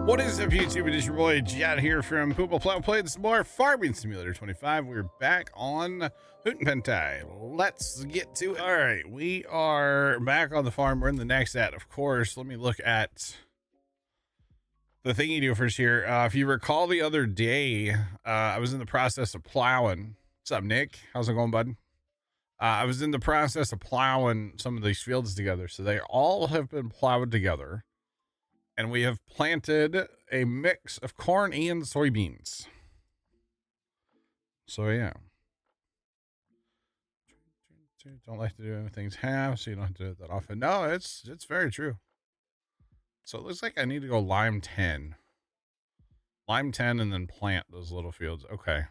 What is up, YouTube? It is your boy Jet here from Puma, Plow, playing some more Farming Simulator 25. We're back on Hutan Pantai. Let's get to it. All right, we are back on the farm. We're in the next set, of course. Let me look at the thing you do first here. If you recall the other day, I was in the process of plowing. What's up, Nick? How's it going, bud? I was in the process of plowing some of these fields together. So they all have been plowed together. And we have planted a mix of corn and soybeans. So yeah. Don't like to do everything's half, so you don't have to do it that often. No, it's very true. So it looks like I need to go lime 10. Lime 10 and then plant those little fields. Okay.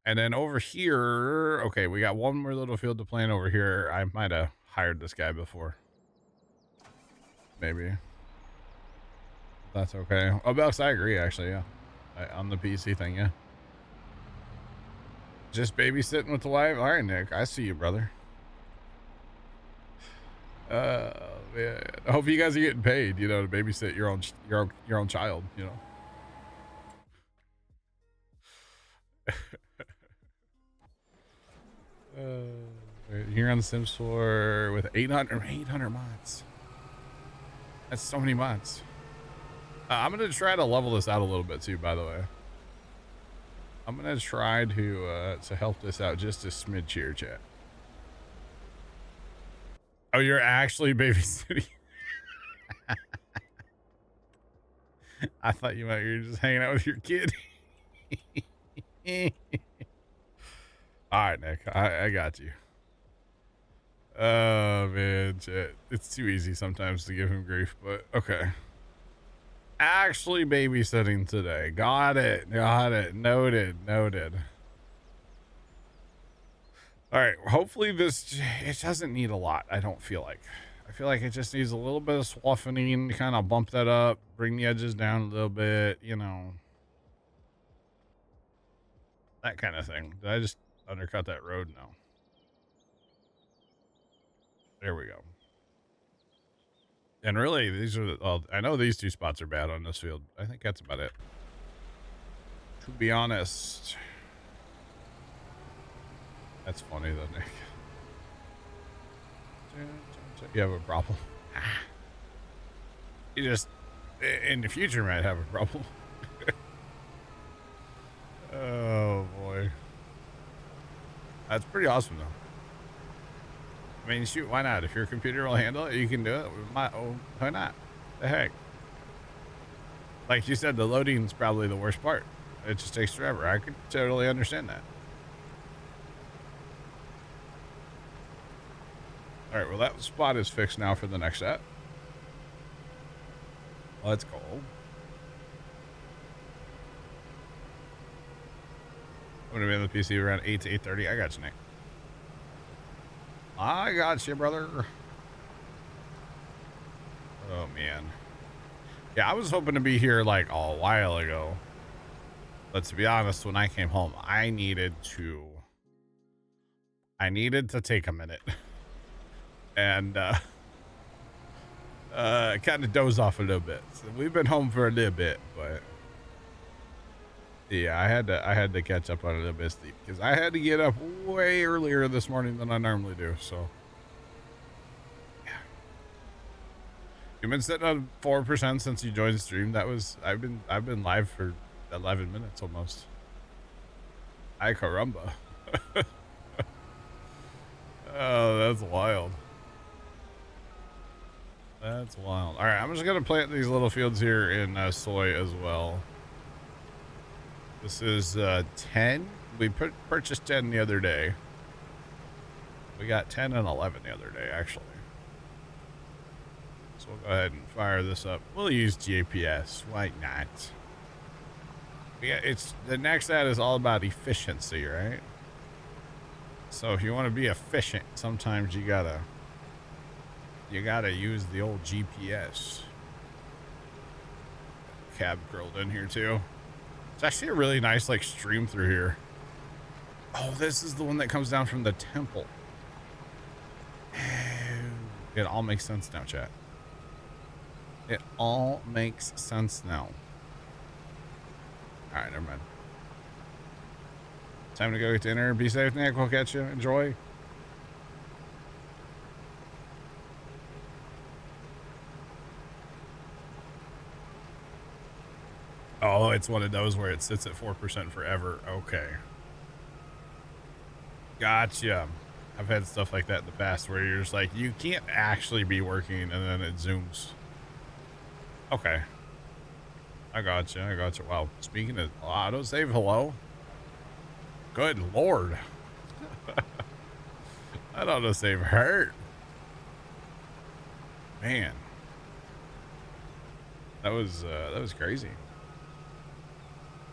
And then over here, okay, we got one more little field to plant over here. I might have hired this guy before. Maybe. That's okay. Oh, Belks, I agree, actually, yeah. On the PC thing, yeah. Just babysitting with the wife? All right, Nick, I see you, brother. Man. I hope you guys are getting paid, you know, to babysit your own child, you know. Here on the Sims 4 with 800 mods. That's so many mods. I'm going to try to level this out a little bit too, by the way. I'm going to try to help this out just a smidge here, chat. Oh, you're actually babysitting. I thought you were just hanging out with your kid. All right, Nick, I got you. Oh, man, chat. It's too easy sometimes to give him grief, but okay. Actually babysitting today. Got it. Noted. All right, hopefully it doesn't need a lot. I don't feel like. I feel like it just needs a little bit of softening to kind of bump that up, bring the edges down a little bit, you know, that kind of thing. Did I just undercut that road? No. There we go. And really, these are, well, I know these two spots are bad on this field. I think that's about it. To be honest. That's funny though, Nick. You have a problem. You just, in the future, might have a problem. Oh, boy. That's pretty awesome, though. I mean, shoot, why not? If your computer will handle it, you can do it. Why not? The heck? Like you said, the loading is probably the worst part. It just takes forever. I could totally understand that. All right, well, that spot is fixed now for the next set. Let's go. I'm going to be on the PC around 8 to 8:30. I got you, Nick. I got you, brother. Oh, man. Yeah, I was hoping to be here like a while ago. But to be honest, when I came home, I needed to take a minute. And kind of doze off a little bit. So we've been home for a little bit, but yeah, I had to catch up on a little bit of sleep because I had to get up way earlier this morning than I normally do. So yeah, you've been sitting on 4% since you joined the stream. That was I've been live for 11 minutes almost. Ay caramba. Oh, that's wild. That's wild. All right, I'm just gonna plant these little fields here in soy as well. This is 10. We purchased 10 the other day. We got 10 and 11 the other day, actually. So we'll go ahead and fire this up. We'll use GPS. Why not? Yeah, the next ad is all about efficiency, right? So if you want to be efficient, sometimes you gotta use the old GPS. Cab curled in here too. It's actually a really nice like stream through here. Oh, this is the one that comes down from the temple. It all makes sense now, chat. It all makes sense now. All right, never mind. Time to go get dinner. Be safe, Nick. We'll catch you. Enjoy. Oh, it's one of those where it sits at 4% forever. Okay. Gotcha. I've had stuff like that in the past where you're just like, you can't actually be working and then it zooms. Okay. I gotcha. I gotcha. Wow. Speaking of autosave, hello? Good Lord. That autosave hurt. Man. That was crazy.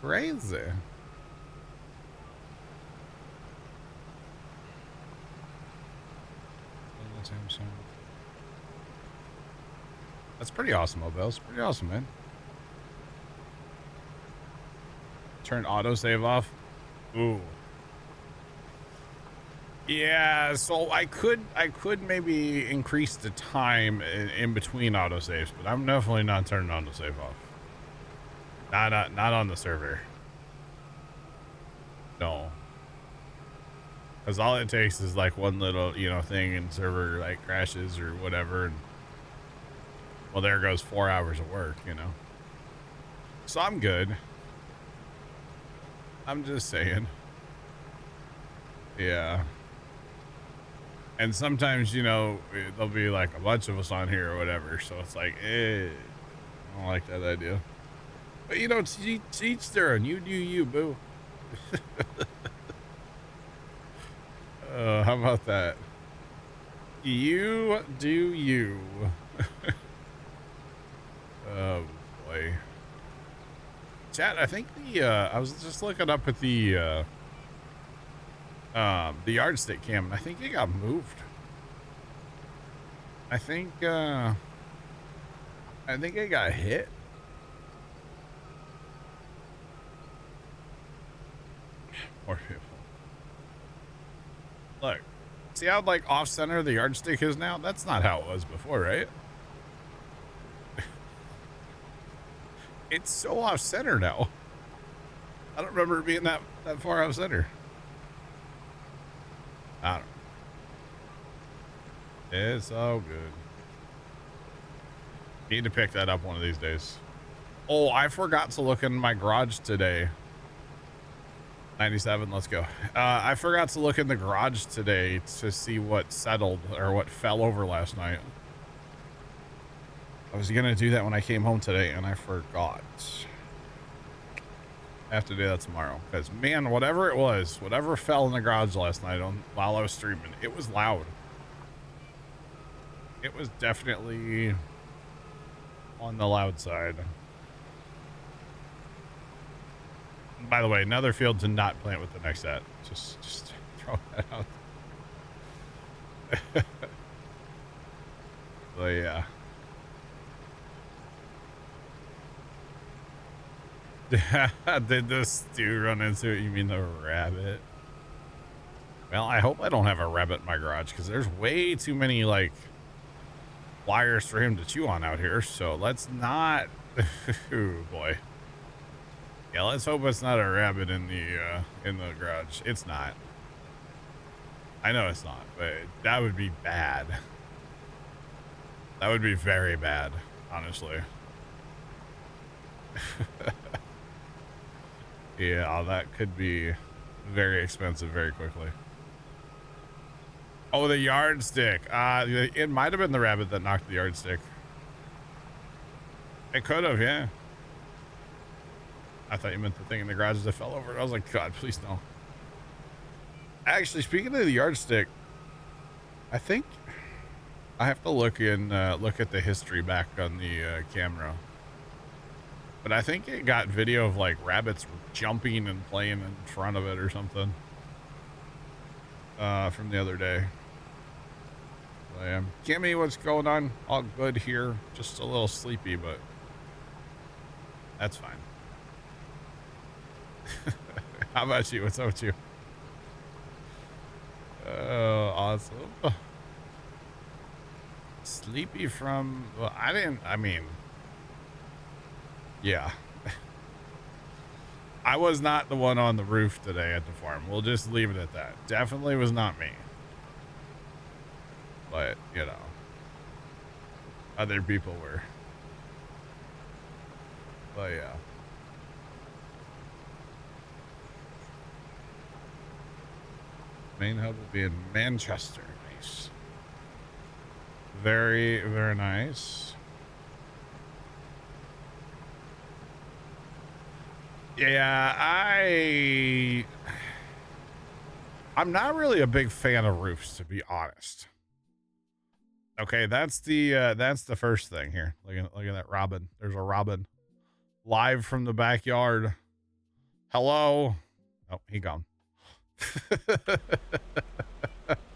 Crazy. That's pretty awesome, Mobile. It's pretty awesome, man. Turn autosave off. Ooh. Yeah, so I could maybe increase the time in between autosaves, but I'm definitely not turning autosave off. Not on the server. No. Because all it takes is like one little, thing and server like crashes or whatever. And well, there goes 4 hours of work, So I'm good. I'm just saying. Yeah. And sometimes, there'll be like a bunch of us on here or whatever. So it's like, I don't like that idea. But to each their own. You do you, boo. How about that? You do you. Oh boy. Chat, I think I was just looking up at the yardstick cam, and I think it got moved. I think it got hit. Poor people. Look, see how like off center the yardstick is now? That's not how it was before, right? It's so off center now. I don't remember it being that far off center. I don't know. It's all good. Need to pick that up one of these days. Oh, I forgot to look in my garage today. 97, let's go. I forgot to look in the garage today to see what settled or what fell over last night. I was gonna do that when I came home today and I forgot. I have to do that tomorrow because, man, whatever fell in the garage last night while I was streaming, it was loud. It was definitely on the loud side. By the way, another field to not plant with the next set. Just throw that out. So yeah. Did the stew run into it? You mean the rabbit? Well, I hope I don't have a rabbit in my garage because there's way too many like wires for him to chew on out here. So let's not. Ooh, boy. Yeah, let's hope it's not a rabbit in the garage. It's not. I know it's not, but that would be bad. That would be very bad, honestly. Yeah, that could be very expensive very quickly. Oh, the yardstick. It might have been the rabbit that knocked the yardstick. It could have, yeah. I thought you meant the thing in the garage that fell over. I was like, God, please no. Actually, speaking of the yardstick, I think I have to look at the history back on the camera. But I think it got video of like rabbits jumping and playing in front of it or something. From the other day. Kimmy, what's going on? All good here. Just a little sleepy, but that's fine. How about you? What's up with you? Oh, awesome. Sleepy from, well, I mean, Yeah. I was not the one on the roof today at the farm. We'll just leave it at that. Definitely was not me. But, you know, other people were. But yeah. Main hub will be in Manchester. Nice. Very, very nice. Yeah, I'm not really a big fan of roofs, to be honest. Okay, that's the first thing here. Look at that robin. There's a robin live from the backyard. Hello. Oh, he gone.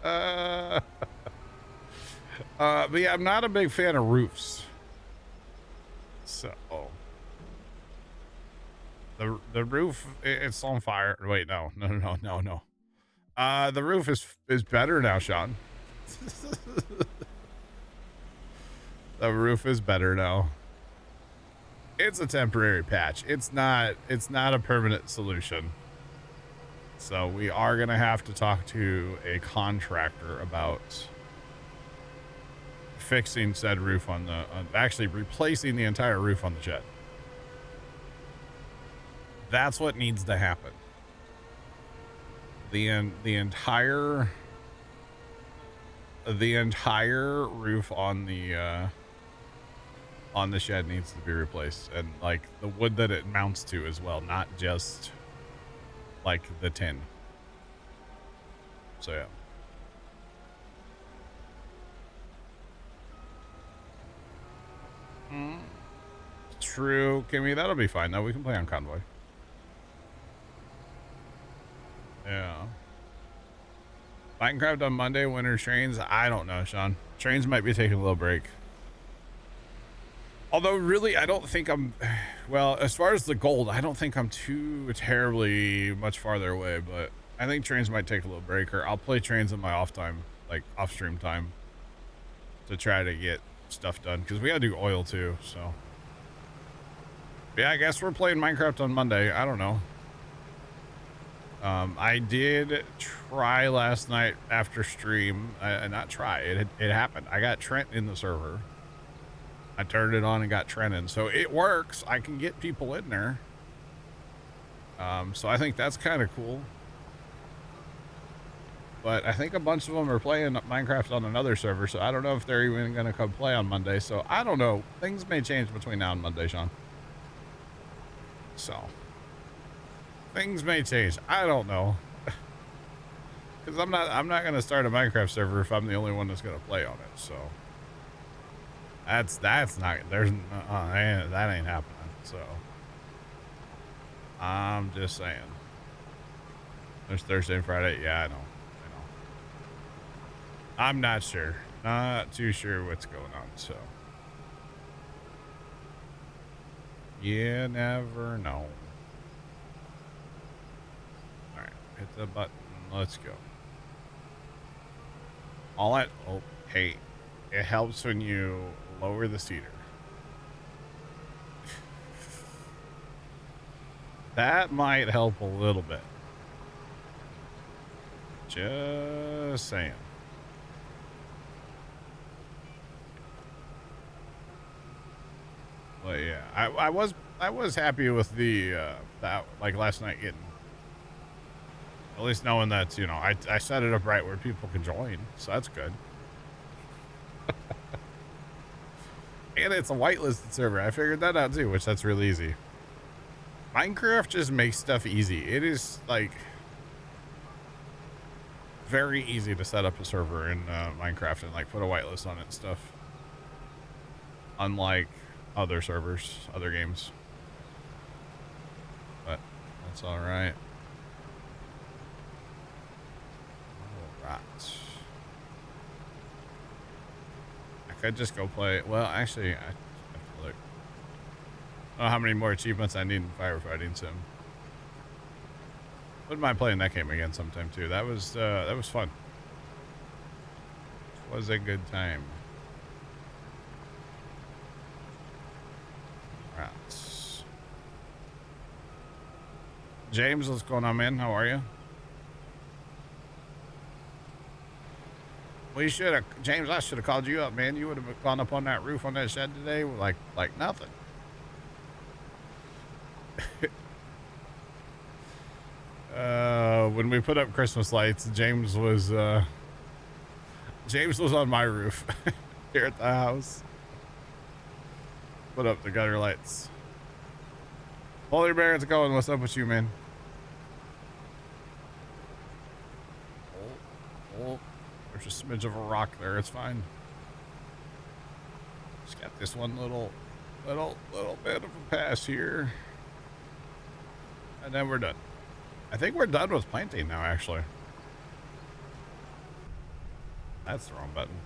But yeah, I'm not a big fan of roofs. So the roof, it's on fire. Wait, no. The roof is better now, Sean. The roof is better now. It's a temporary patch. It's not a permanent solution. So we are going to have to talk to a contractor about fixing said roof on actually replacing the entire roof on the shed. That's what needs to happen. The entire roof on the shed needs to be replaced, and like the wood that it mounts to as well, not just like the tin. So yeah. True, Kimmy, that'll be fine though. We can play on Convoy. Yeah. Minecraft on Monday, winter trains. I don't know, Sean. Trains might be taking a little break. Although, really, I don't think I'm... Well, as far as the gold, I don't think I'm too terribly much farther away, but I think trains might take a little break, or I'll play trains in my off time, like off-stream time, to try to get stuff done, because we gotta do oil too, so... Yeah, I guess we're playing Minecraft on Monday. I don't know. I did try last night after stream. Not try. It happened. I got Trent in the server. I turned it on and got Trent in. So it works. I can get people in there. So I think that's kind of cool. But I think a bunch of them are playing Minecraft on another server. So I don't know if they're even going to come play on Monday. So I don't know. Things may change between now and Monday, Sean. So... things may change. I don't know. Because I'm not going to start a Minecraft server if I'm the only one that's going to play on it. So that's not, there's, that ain't happening. So I'm just saying. There's Thursday and Friday. Yeah, I know. I'm not sure. Not too sure what's going on. So you never know. Hit the button. Let's go. Oh, hey, it helps when you lower the cedar. That might help a little bit. Just saying. But yeah, I was happy with the that, like, last night getting, at least knowing that, you know, I set it up right where people can join, so that's good. And it's a whitelisted server. I figured that out too, which that's really easy. Minecraft just makes stuff easy. It is, like, very easy to set up a server in Minecraft and, like, put a whitelist on it and stuff. Unlike other servers, other games. But that's all right. I could just go play. Well, actually, I have to look. I don't know how many more achievements I need in firefighting sim. Wouldn't mind playing that game again sometime too. That was fun. It was a good time. Right. James, what's going on, man? How are you? We should have, James, I should have called you up, man. You would have gone up on that roof on that shed today with like nothing. When we put up Christmas lights, James was on my roof here at the house. Put up the gutter lights. Polar Bear, it's going. What's up with you, man? Oh, there's a smidge of a rock there. It's fine. Just got this one little bit of a pass here, and then we're done. I think we're done with planting now, actually. That's the wrong button.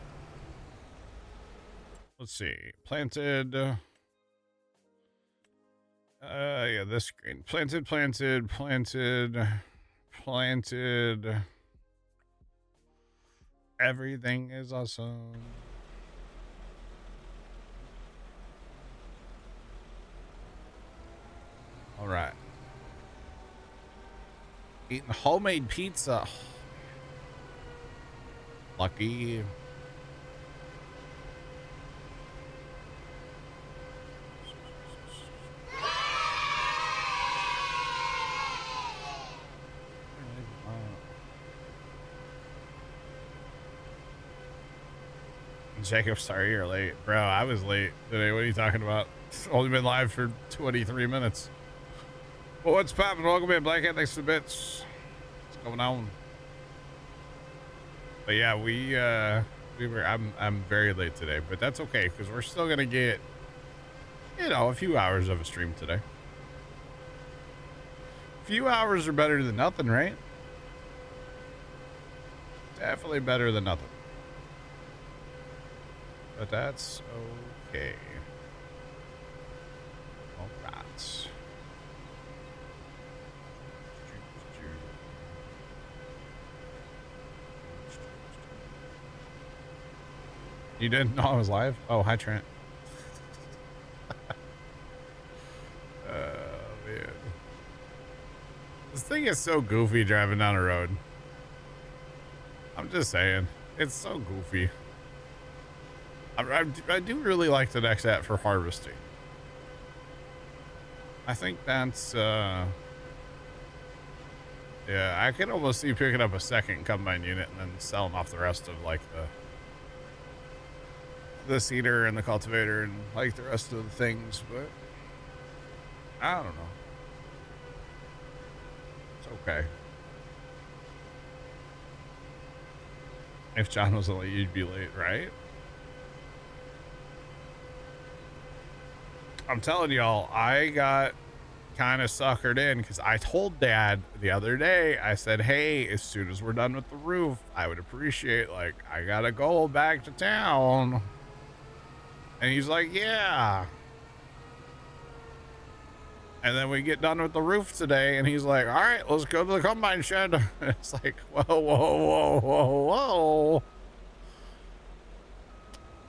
Let's see. Planted. Yeah, this screen. Planted. Everything is awesome. All right. Eating homemade pizza. Lucky. Jacob, sorry you're late. Bro, I was late today. What are you talking about? It's only been live for 23 minutes. Well, what's poppin'? Welcome in, Blackhead. Thanks for the bits. What's going on? But yeah, I'm very late today, but that's okay because we're still gonna get, you know, a few hours of a stream today. A few hours are better than nothing, right? Definitely better than nothing. But that's okay. All right. You didn't know I was live? Oh, hi, Trent. Man. This thing is so goofy driving down the road. I'm just saying. It's so goofy. I do really like the next app for harvesting. I think that's, yeah, I can almost see picking up a second combine unit and then selling off the rest of like the seeder and the cultivator and like the rest of the things, but I don't know. It's okay. If John wasn't late, you'd be late, right? I'm telling y'all, I got kind of suckered in because I told Dad the other day, I said, hey, as soon as we're done with the roof, I would appreciate, like, I gotta go back to town. And he's like, yeah. And then we get done with the roof today, and he's like, all right, let's go to the combine shed. It's like, whoa.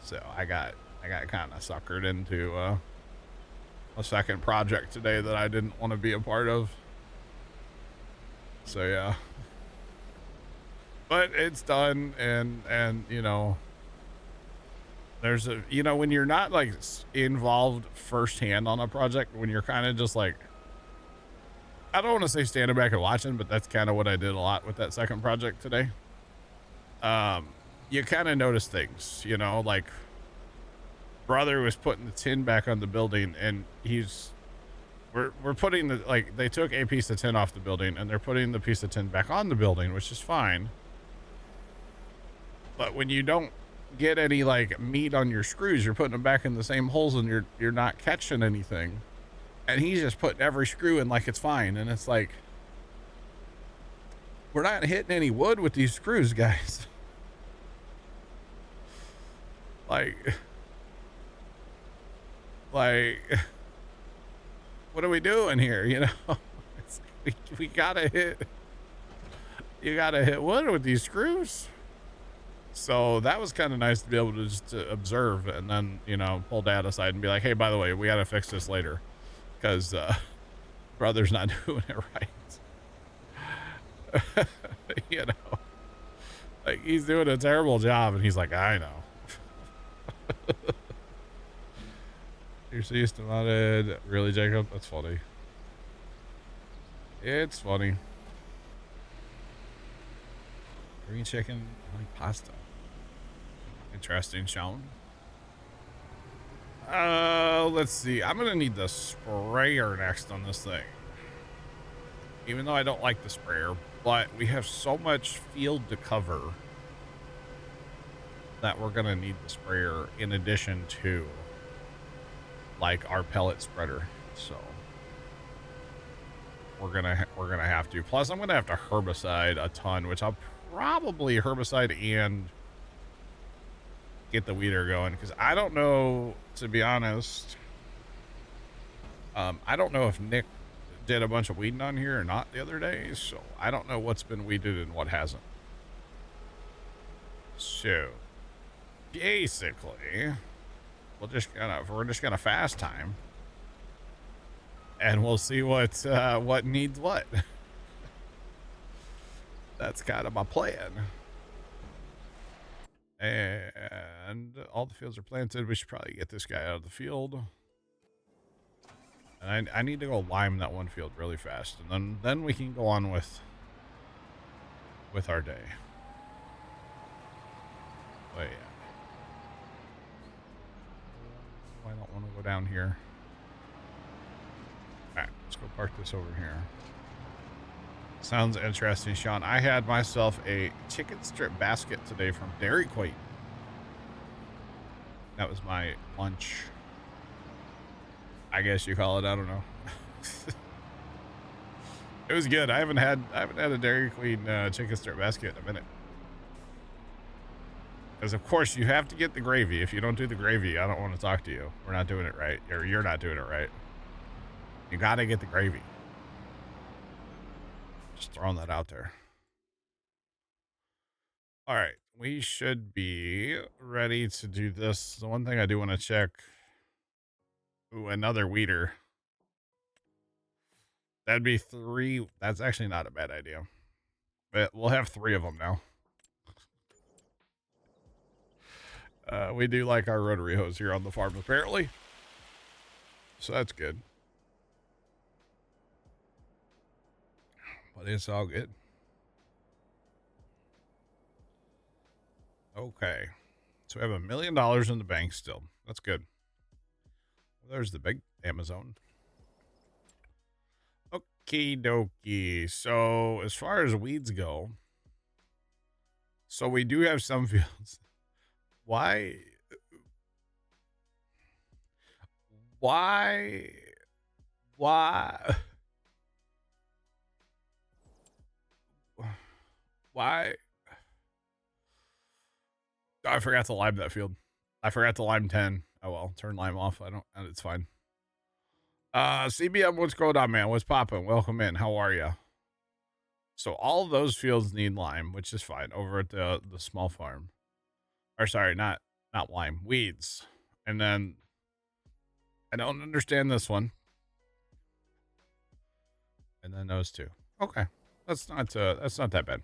So I got kind of suckered into a second project today that I didn't want to be a part of. So yeah, but it's done, and you know, there's a, you know, when you're not like involved firsthand on a project, when you're kind of just like, I don't want to say standing back and watching, but that's kind of what I did a lot with that second project today. You kind of notice things, you know, like brother was putting the tin back on the building, and we're putting the, like, they took a piece of tin off the building and they're putting the piece of tin back on the building, which is fine. But when you don't get any like meat on your screws, you're putting them back in the same holes and you're not catching anything. And he's just putting every screw in like it's fine. And it's like, we're not hitting any wood with these screws, guys. Like, what are we doing here? You know, it's like we gotta hit, you gotta hit wood with these screws. So that was kind of nice to be able to just observe and then, you know, pull Dad aside and be like, hey, by the way, we got to fix this later because brother's not doing it right. You know, like he's doing a terrible job, and he's like, I know. You're so used to modded. Really, Jacob? That's funny. It's funny. Green chicken, like pasta. Interesting, Sean. Let's see. I'm gonna need the sprayer next on this thing. Even though I don't like the sprayer, but we have so much field to cover that we're gonna need the sprayer in addition to like our pellet spreader. So we're gonna have to. Plus, I'm gonna have to herbicide a ton, which I'll probably herbicide and get the weeder going, because I don't know, to be honest. I don't know if Nick did a bunch of weeding on here or not the other day, so I don't know what's been weeded and what hasn't. So basically, we're just gonna fast time, and we'll see what needs what. That's kind of my plan. And all the fields are planted. We should probably get this guy out of the field. And I need to go lime that one field really fast, and then we can go on with our day. But yeah. I don't want to go down here. All right, let's go park this over here. Sounds interesting, Sean. I had myself a chicken strip basket today from Dairy Queen. That was my lunch, I guess you call it. I don't know. It was good. I haven't had a Dairy Queen chicken strip basket in a minute. Because of course you have to get the gravy. If you don't do the gravy, I don't want to talk to you. We're not doing it right, or you're not doing it right. You got to get the gravy. Just throwing that out there. All right, we should be ready to do this. The one thing I do want to check. Ooh, another weeder. That'd be 3. That's actually not a bad idea. But we'll have 3 of them now. We do like our rotary hose here on the farm, apparently. So that's good. But it's all good. Okay. So we have $1 million in the bank still. That's good. There's the big Amazon. Okie dokie. So as far as weeds go, so we do have some fields. Why? Why? Why? Why? Oh, I forgot to lime that field. I forgot to lime 10. Oh well, turn lime off. It's fine. CBM, what's going on, man? What's popping? Welcome in. How are you? So all of those fields need lime, which is fine over at the small farm. Or sorry, not lime, weeds. And then I don't understand this one. And then those 2. Okay. That's not that bad.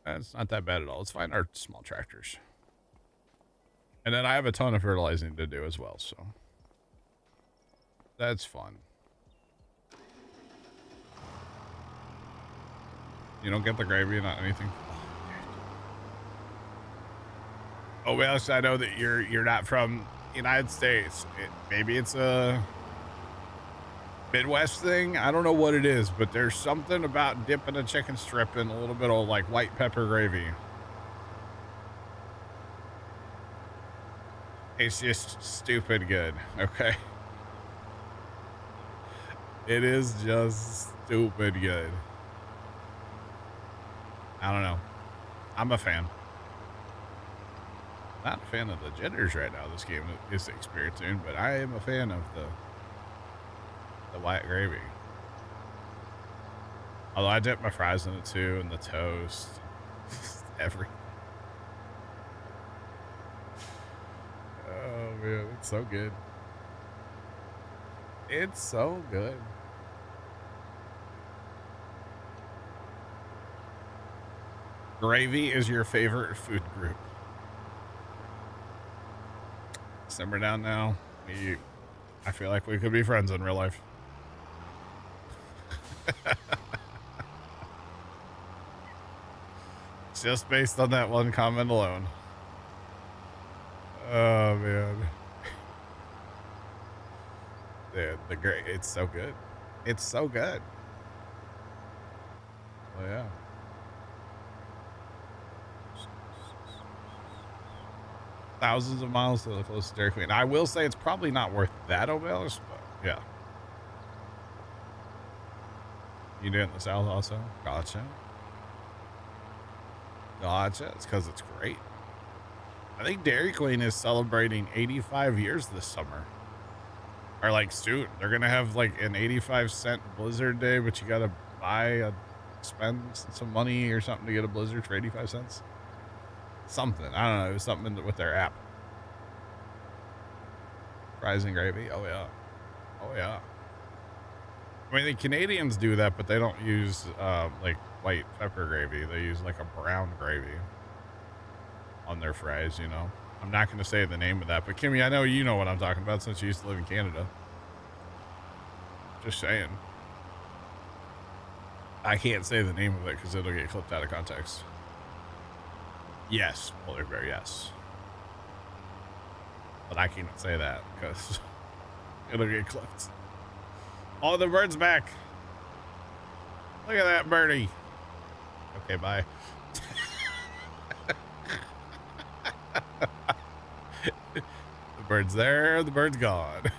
That's not that bad at all. Let's find our small tractors. And then I have a ton of fertilizing to do as well, so that's fun. You don't get the gravy, not anything. Oh well, I know that you're not from United States. Maybe it's a Midwest thing. I don't know what it is, but there's something about dipping a chicken strip in a little bit of like white pepper gravy. It's just stupid good, okay? It is just stupid good. I don't know. I'm a fan. Not a fan of the jitters right now this game is experiencing, but I am a fan of the white gravy. Although I dip my fries in it too, and the toast. Everything. Oh man, it's so good. It's so good. Gravy is your favorite food group. Simmer down now. I feel like we could be friends in real life. Just based on that one comment alone. Oh man. Dude, it's so good. It's so good. Oh yeah. Thousands of miles to the closest Dairy Queen. I will say it's probably not worth that, Obelisk, but yeah. You do it in the South also? Gotcha. Gotcha. It's because it's great. I think Dairy Queen is celebrating 85 years this summer. Or like soon. They're going to have like an 85-cent Blizzard Day, but you got to spend some money or something to get a Blizzard for 85 cents. Something. I don't know. It was something with their app. Fries and gravy. Oh, yeah. Oh, yeah. I mean, the Canadians do that, but they don't use like white pepper gravy. They use like a brown gravy on their fries, you know. I'm not going to say the name of that, but Kimmy, I know you know what I'm talking about since you used to live in Canada. Just saying. I can't say the name of it because it'll get clipped out of context. Yes, polar bear, yes. But I can't say that because it'll get clipped. Oh, the bird's back. Look at that birdie. Okay, bye. The bird's there, the bird's gone.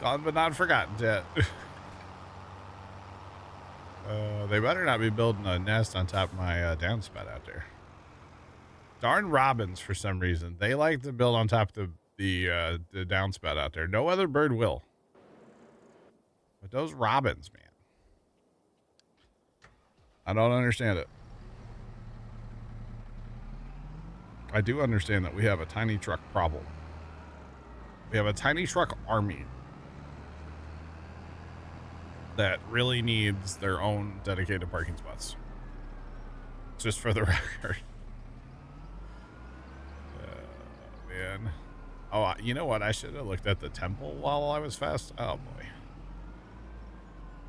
Gone but not forgotten yet. They better not be building a nest on top of my downspout out there. Darn robins, for some reason. They like to build on top of the downspout out there. No other bird will. But those robins, man. I don't understand it. I do understand that we have a tiny truck problem. We have a tiny truck army that really needs their own dedicated parking spots. Just for the record. Man. Oh, you know what? I should have looked at the temple while I was fast. Oh, boy.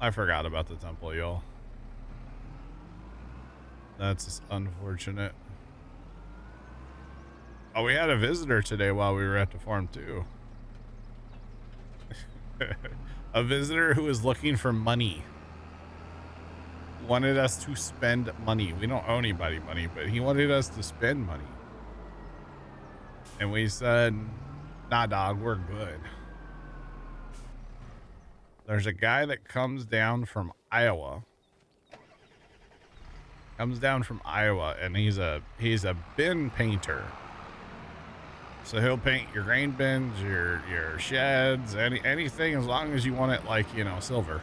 I forgot about the temple, y'all. That's unfortunate. Oh, we had a visitor today while we were at the farm, too. A visitor who was looking for money. Wanted us to spend money. We don't owe anybody money, but he wanted us to spend money. And we said, nah, dog, we're good. There's a guy that comes down from Iowa. And he's a bin painter. So he'll paint your grain bins, your sheds, anything as long as you want it, like, you know, silver.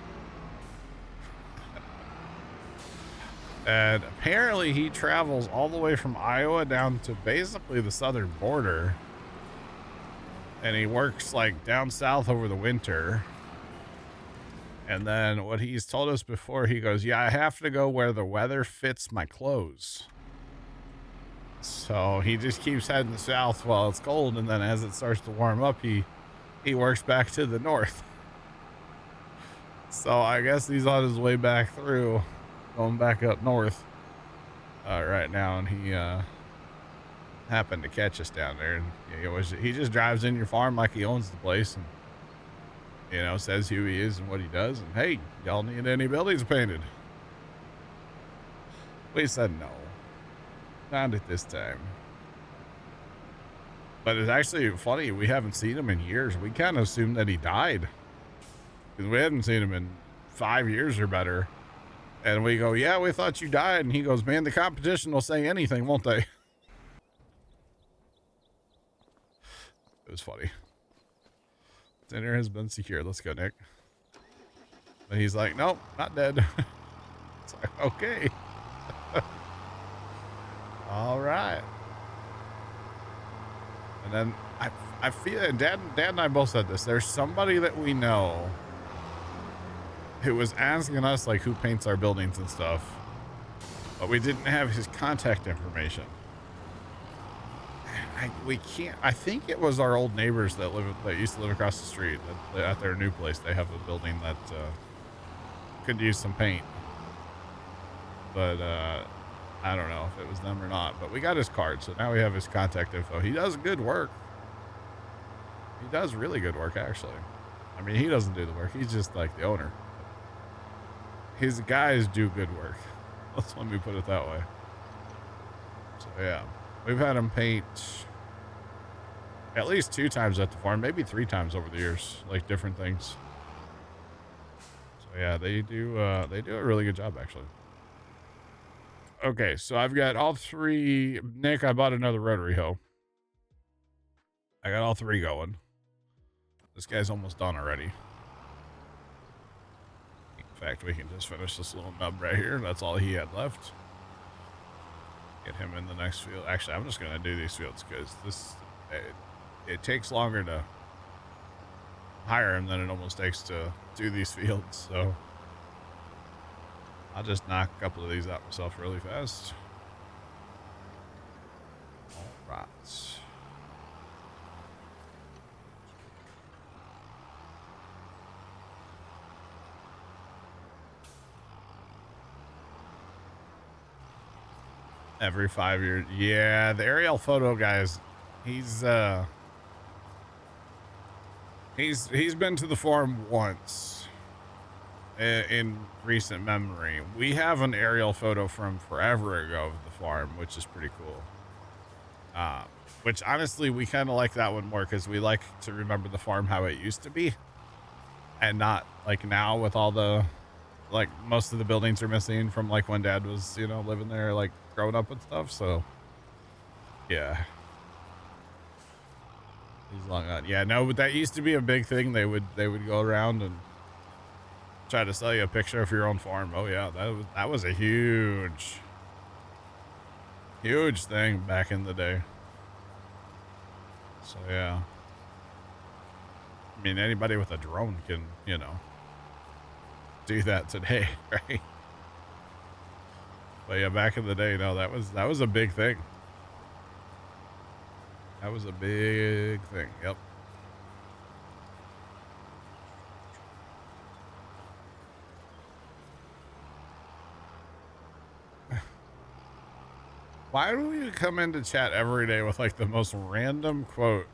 And apparently he travels all the way from Iowa down to basically the southern border. And he works like down south over the winter. And then what he's told us before, he goes, yeah, I have to go where the weather fits my clothes. So he just keeps heading south while it's cold, and then as it starts to warm up, he works back to the north. So I guess he's on his way back through, going back up north right now, and he happened to catch us down there. And he just drives in your farm like he owns the place, and you know, says who he is and what he does, and hey, y'all need any buildings painted? We said no. Not at this time. But it's actually funny, we haven't seen him in years. We kind of assumed that he died, because we hadn't seen him in 5 years or better. And we go, yeah, we thought you died. And he goes, man, the competition will say anything, won't they? It was funny. Dinner has been secured. Let's go, Nick. But he's like, nope, not dead. It's like, okay. All right. And then I feel, and Dad and I both said this, there's somebody that we know who was asking us like who paints our buildings and stuff. but we didn't have his contact information. We can't. I think it was our old neighbors that used to live across the street. At their new place, they have a building that could use some paint. But I don't know if it was them or not. But we got his card, so now we have his contact info. He does good work. He does really good work, actually. I mean, he doesn't do the work. He's just like the owner. His guys do good work. Let me put it that way. So yeah, we've had him paint at least 2 times at the farm, maybe 3 times over the years, like different things. So yeah, they do a really good job, actually. Okay, so I've got all 3. Nick, I bought another rotary hoe. I got all 3 going. This guy's almost done already. In fact, we can just finish this little nub right here. That's all he had left. Get him in the next field. Actually, I'm just going to do these fields because it takes longer to hire him than it almost takes to do these fields. So I'll just knock a couple of these out myself really fast. All right. Every 5 years. Yeah, the aerial photo guys, he's been to the farm once in recent memory. We have an aerial photo from forever ago of the farm, which is pretty cool. Which honestly, we kind of like that one more because we like to remember the farm how it used to be and not like now with all the, like most of the buildings are missing from like when Dad was, you know, living there, like growing up and stuff. So yeah, he's long on. Yeah, no, but that used to be a big thing. They would go around and try to sell you a picture of your own farm. Oh yeah, that was a huge thing back in the day. So yeah, I mean, anybody with a drone can, you know, do that today, right? But yeah, back in the day, no, that was a big thing. That was a big thing. Yep. Why do you come into chat every day with like the most random quote?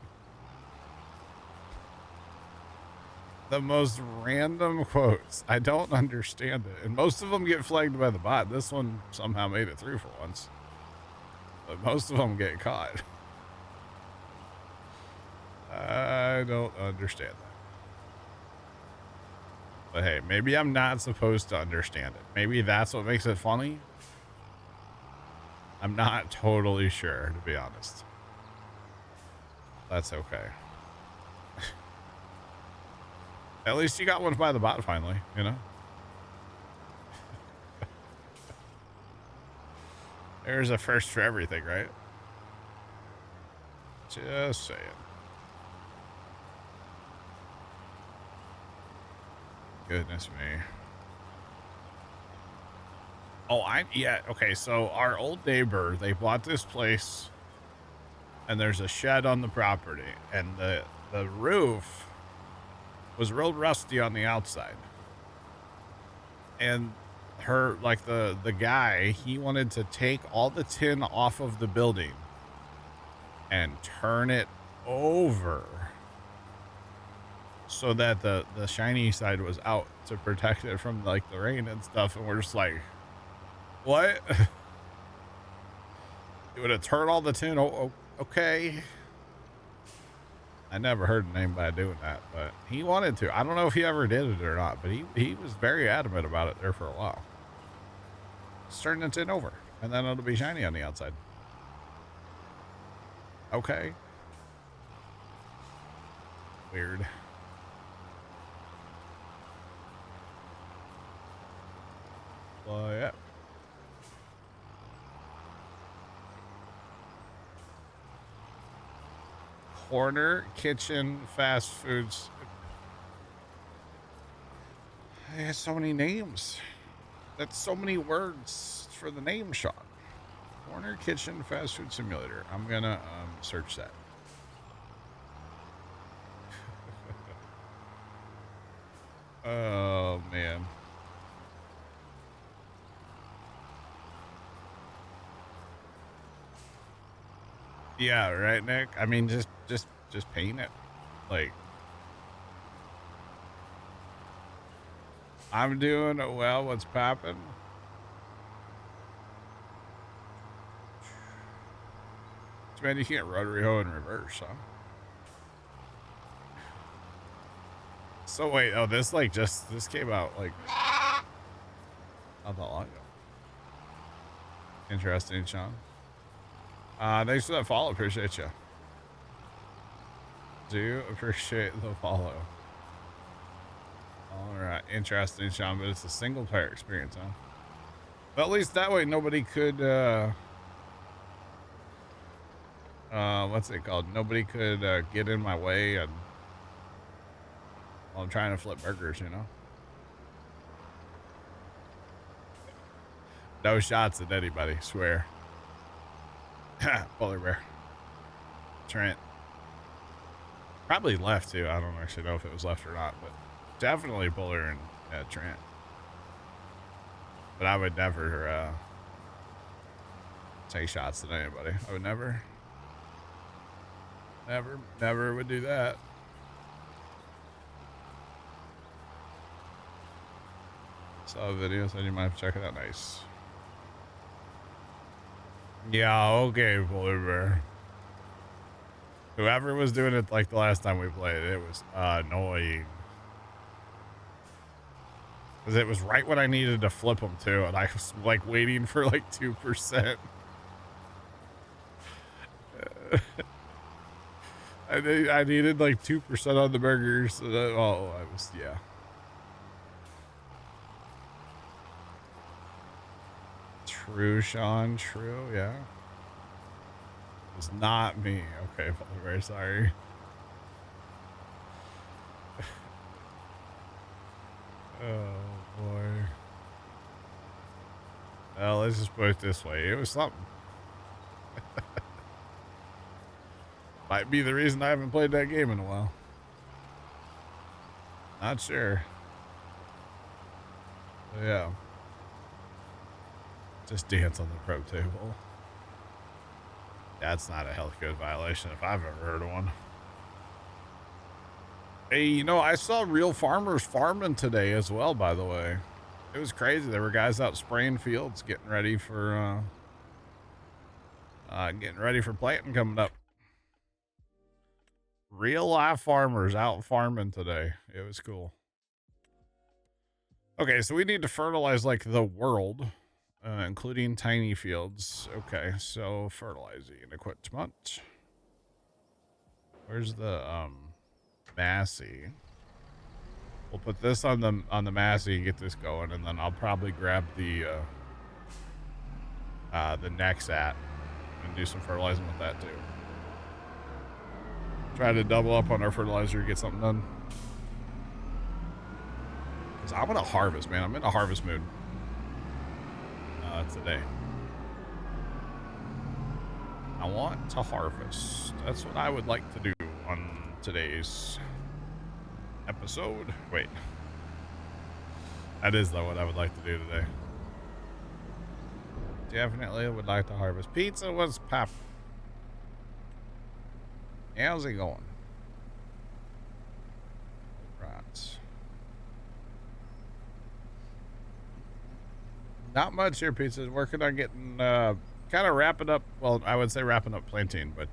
The most random quotes. I don't understand it. And most of them get flagged by the bot. This one somehow made it through for once. But most of them get caught. I don't understand that. But hey, maybe I'm not supposed to understand it. Maybe that's what makes it funny. I'm not totally sure, to be honest. That's okay. At least you got one by the bot finally, you know? There's a first for everything, right? Just saying. Goodness me. Oh, yeah, okay, so our old neighbor, they bought this place, and there's a shed on the property, and the roof was real rusty on the outside. And the guy, he wanted to take all the tin off of the building and turn it over so that the shiny side was out to protect it from like the rain and stuff. And we're just like, what? You would have turned all the tin? Oh, okay. I never heard anybody doing that, but he wanted to. I don't know if he ever did it or not, but he was very adamant about it there for a while. Just turn the tin over, and then it'll be shiny on the outside. Okay. Weird. Well, yeah. Corner kitchen fast foods. They have so many names. That's so many words for the name, Sean. Corner Kitchen Fast Food Simulator. I'm gonna search that. Oh man. Yeah, right, Nick. I mean, just paint it. Like, I'm doing well. What's poppin'? Too bad you can't rotary hoe in reverse, huh? So wait, oh, this like this came out like not that long ago. Interesting, Sean. Thanks for that follow. Appreciate you. Do appreciate the follow. All right, interesting, Sean. But it's a single player experience, huh? But at least that way nobody could. What's it called? Nobody could get in my way and while I'm trying to flip burgers, you know. No shots at anybody, swear. Polar bear. Trent. Probably left too. I don't actually know if it was left or not, but definitely Polar and Trent. But I would never take shots at anybody. I would never would do that. Saw a video, so you might have to check it out. Nice. Yeah, okay, Polar Bear. Whoever was doing it like the last time we played, it was annoying. Because it was right when I needed to flip them too, and I was like waiting for like 2%. I needed like 2% on the burgers. So that, oh, I was, yeah. True, Sean. True, yeah. It was not me. Okay, I'm very sorry. Oh, boy. Well, let's just put it this way. It was something. Might be the reason I haven't played that game in a while. Not sure. But yeah. Just dance on the pro table. That's not a health code violation if I've ever heard of one. Hey, you know, I saw real farmers farming today as well, by the way. It was crazy. There were guys out spraying fields getting ready for planting coming up. Real life farmers out farming today. It was cool. Okay, so we need to fertilize like the world. Including tiny fields. Okay, so fertilizing equipment. Where's the Massey? We'll put this on the Massey, get this going, and then I'll probably grab the Nexat and do some fertilizing with that too. Try to double up on our fertilizer, get something done. Cause I'm gonna harvest, man. I'm in a harvest mood. Today. I want to harvest. That's what I would like to do on today's episode. Wait. That is though what I would like to do today. Definitely would like to harvest. Pizza was pop. How's it going? Right. Not much here, Pizza. Working on getting, kind of wrapping up. Well, I would say wrapping up planting, but,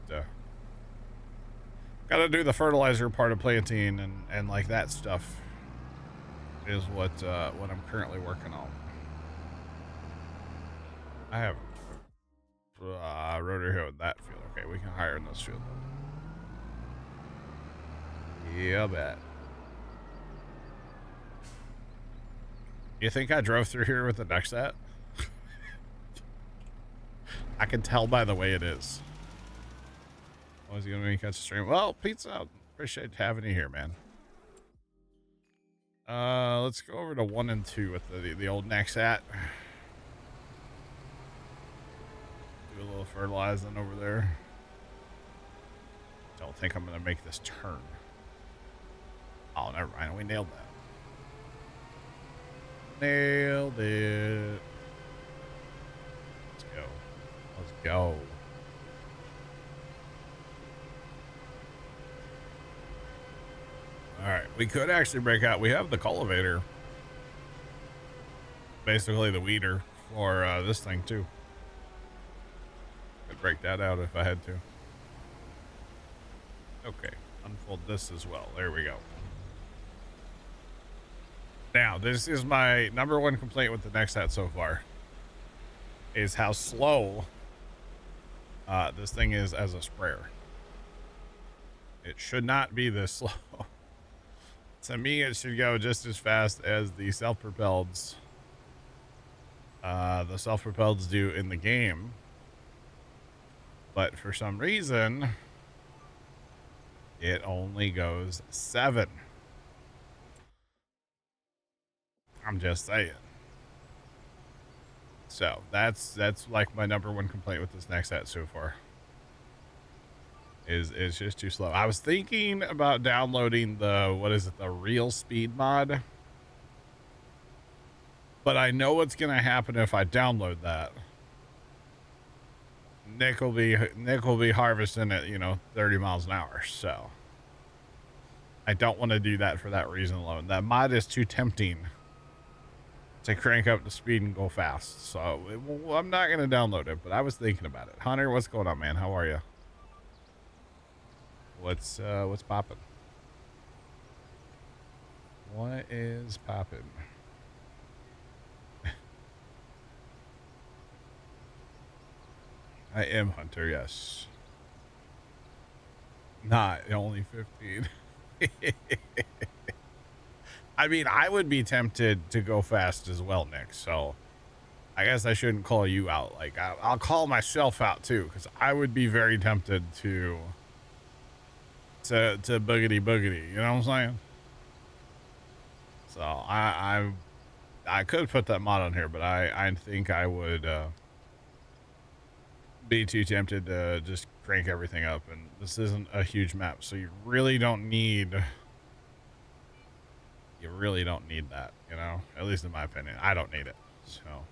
gotta do the fertilizer part of planting and like that stuff is what I'm currently working on. I have, rotary hoe in that field. Okay, we can hire in this field. Yeah, bet. You think I drove through here with the Nexat? I can tell by the way it is. Was he gonna make catch a stream? Well, pizza. Appreciate having you here, man. Let's go over to 1 and 2 with the old Nexat. Do a little fertilizing over there. Don't think I'm gonna make this turn. Oh, never mind. We nailed that. Nailed it. Let's go. Let's go. All right, we could actually break out. We have the cultivator, basically the weeder for this thing too. Could break that out if I had to. Okay, unfold this as well. There we go. Now, this is my #1 complaint with the Nexat so far, is how slow this thing is as a sprayer. It should not be this slow. To me, it should go just as fast as the self-propelleds do in the game. But for some reason, it only goes 7. I'm just saying. So that's like my #1 complaint with this Nexat so far. Is just too slow. I was thinking about downloading the real speed mod, but I know what's gonna happen if I download that. Nick will be harvesting at 30 miles an hour, so I don't want to do that for that reason alone. That mod is too tempting to crank up the speed and go fast, so I'm not gonna download it. But I was thinking about it. Hunter, what's going on, man? How are you? What's poppin'? What is poppin'? I am Hunter, yes. Not only 15. I mean, I would be tempted to go fast as well, Nick. So I guess I shouldn't call you out. Like I'll call myself out too, because I would be very tempted to boogity boogity, you know what I'm saying? So I could put that mod on here, but I think I would be too tempted to just crank everything up, and this isn't a huge map, so you really don't need that, at least in my opinion. I don't need it, so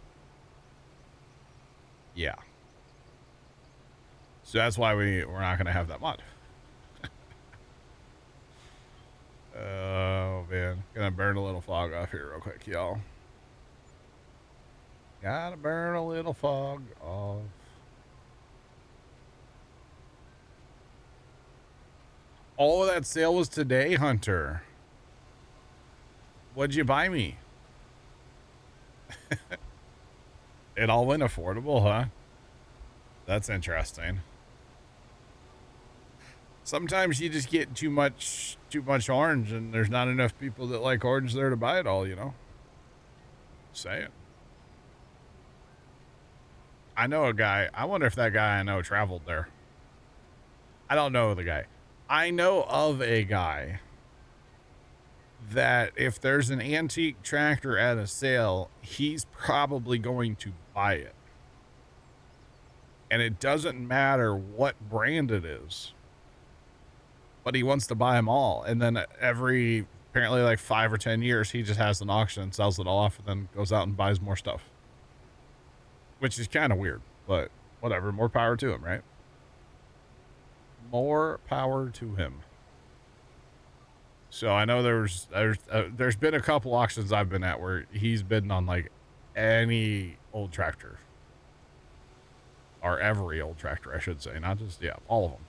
yeah. So that's why we're not gonna have that mod. Oh man, gonna burn a little fog off here real quick, y'all. Gotta burn a little fog off. All of that sale was today, Hunter. What'd you buy me? It all went affordable, huh? That's interesting. Sometimes you just get too much orange, and there's not enough people that like orange there to buy it all, Say it. I know a guy. I wonder if that guy I know traveled there. I don't know the guy. I know of a guy that if there's an antique tractor at a sale, he's probably going to buy it. And it doesn't matter what brand it is, but he wants to buy them all. And then apparently like 5 or 10 years, he just has an auction and sells it all off, and then goes out and buys more stuff, which is kind of weird, but whatever. More power to him, right? More power to him. So I know there's been a couple auctions I've been at where he's bidding on like any old tractor, or every old tractor, I should say, not just, all of them.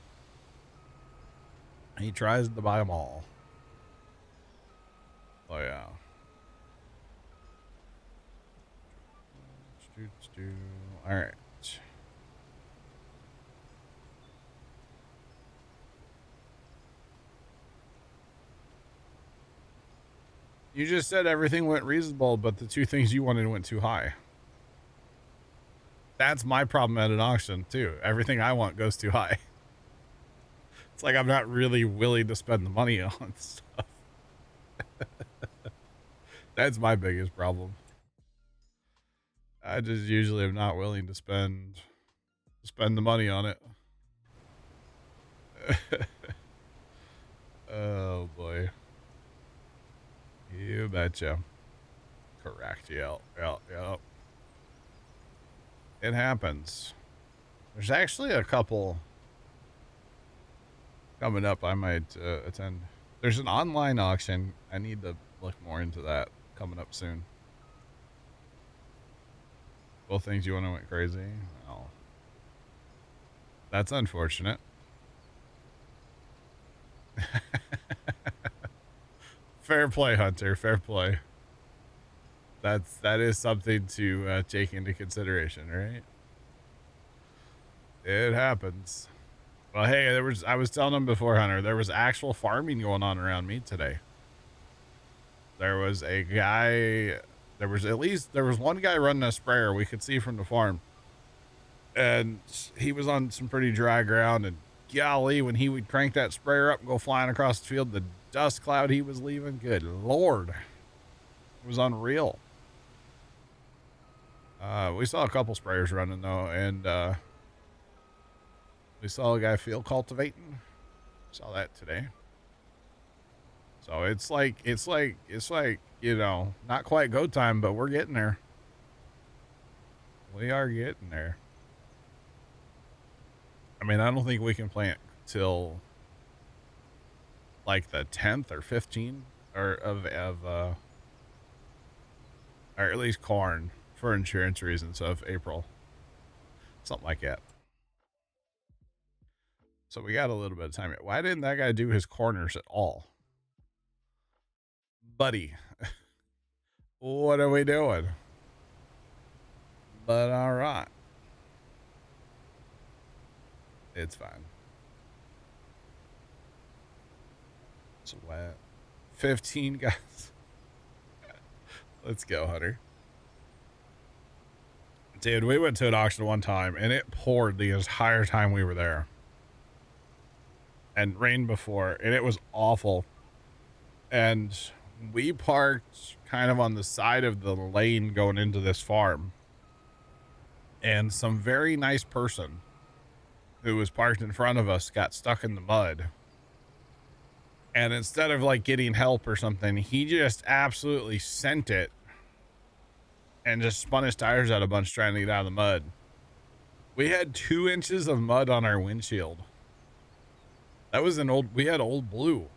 He tries to buy them all. Oh yeah. All right. You just said everything went reasonable, but the 2 things you wanted went too high. That's my problem at an auction too. Everything I want goes too high. It's like I'm not really willing to spend the money on stuff. That's my biggest problem. I just usually am not willing to spend the money on it. Oh boy. You betcha. Correct. Yep. It happens. There's actually a couple coming up I might attend. There's an online auction. I need to look more into that coming up soon. Both things you want to went crazy. Oh, that's unfortunate. Fair play, Hunter. Fair play. That is something to take into consideration, right? It happens. Well, hey, I was telling him before, Hunter, there was actual farming going on around me today. There was a guy, there was one guy running a sprayer we could see from the farm. And he was on some pretty dry ground, and golly, when he would crank that sprayer up and go flying across the field, the dust cloud he was leaving, good Lord. It was unreal. We saw a couple sprayers running though, and we saw a guy field cultivating. Saw that today. So it's like, you know, not quite go time, but we're getting there. We are getting there. I mean, I don't think we can plant till like the 10th or 15th or or at least corn for insurance reasons of April. Something like that. So we got a little bit of time. Why didn't that guy do his corners at all? Buddy, what are we doing? But all right. It's fine. It's wet. 15 guys. Let's go, Hunter. Dude, we went to an auction one time and it poured the entire time we were there. And rained before, and it was awful. And we parked kind of on the side of the lane going into this farm. And some very nice person who was parked in front of us got stuck in the mud. And instead of like getting help or something, he just absolutely sent it and just spun his tires out a bunch trying to get out of the mud. We had 2 inches of mud on our windshield. That was we had old blue.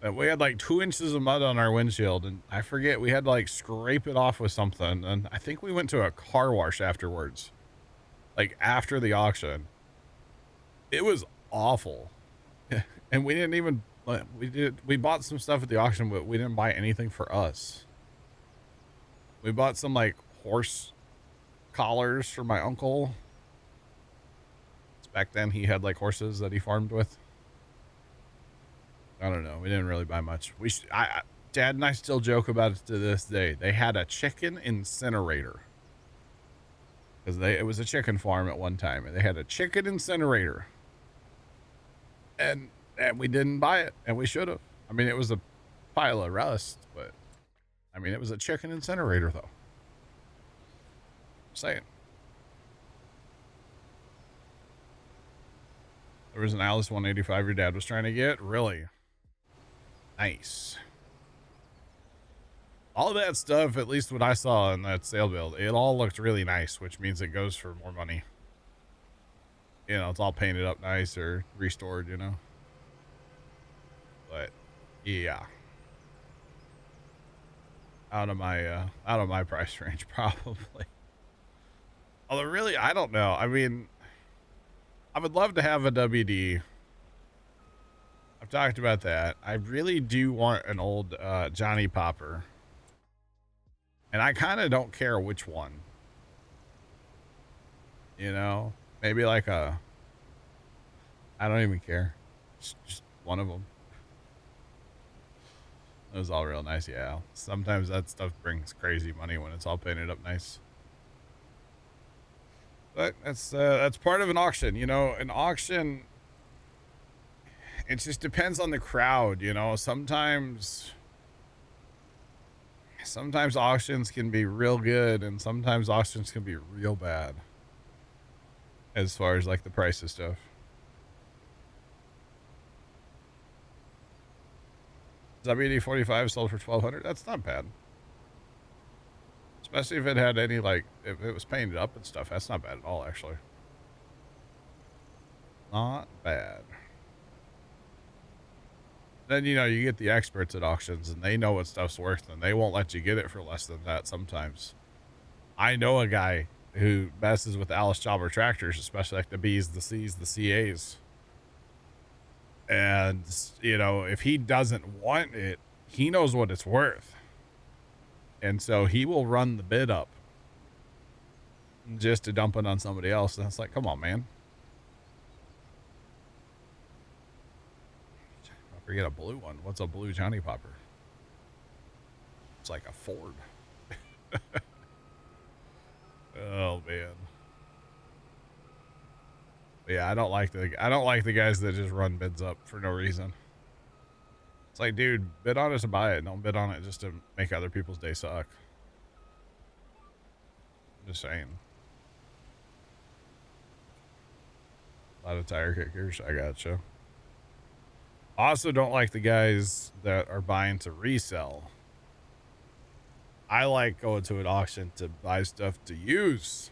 And we had like 2 inches of mud on our windshield, and I forget, we had to like scrape it off with something. And I think we went to a car wash afterwards, like after the auction. It was awful. And we didn't even, we bought some stuff at the auction, but we didn't buy anything for us. We bought some like horse collars for my uncle. Back then he had like horses that he farmed with. I don't know. We didn't really buy much. Dad and I still joke about it to this day. They had a chicken incinerator. Because it was a chicken farm at one time, and they had a chicken incinerator. And we didn't buy it, and we should have. I mean, it was a pile of rust, but I mean, it was a chicken incinerator though. I'm saying. There was an Alice 185 your dad was trying to get. Really? Nice. All of that stuff, at least what I saw in that sale build, it all looked really nice, which means it goes for more money. You know, it's all painted up nice or restored, you know. But yeah. Out of my price range, probably. Although really, I don't know. I mean, I would love to have a WD. I've talked about that. I really do want an old Johnny Popper. And I kind of don't care which one. You know? Maybe like I don't even care. Just one of them. It was all real nice, yeah. Sometimes that stuff brings crazy money when it's all painted up nice. But that's part of an auction, you know. An auction, it just depends on the crowd, you know. Sometimes sometimes auctions can be real good and sometimes auctions can be real bad as far as like the price of stuff. WD-45 sold for 1,200. That's not bad. Especially if it had any, like, if it was painted up and stuff. That's not bad at all, actually. Not bad. Then, you know, you get the experts at auctions and they know what stuff's worth and they won't let you get it for less than that sometimes. I know a guy who messes with Alice Jobber tractors, especially like the B's, the C's, the CA's. And, you know, if he doesn't want it, he knows what it's worth. And so he will run the bid up just to dump it on somebody else. And it's like, come on, man. I forget a blue one. What's a blue Johnny Popper? It's like a Ford. Oh man. Yeah, I don't like the guys that just run bids up for no reason. It's like, dude, bid on it to buy it. Don't bid on it just to make other people's day suck. I'm just saying. A lot of tire kickers. I gotcha. Also don't like the guys that are buying to resell. I like going to an auction to buy stuff to use.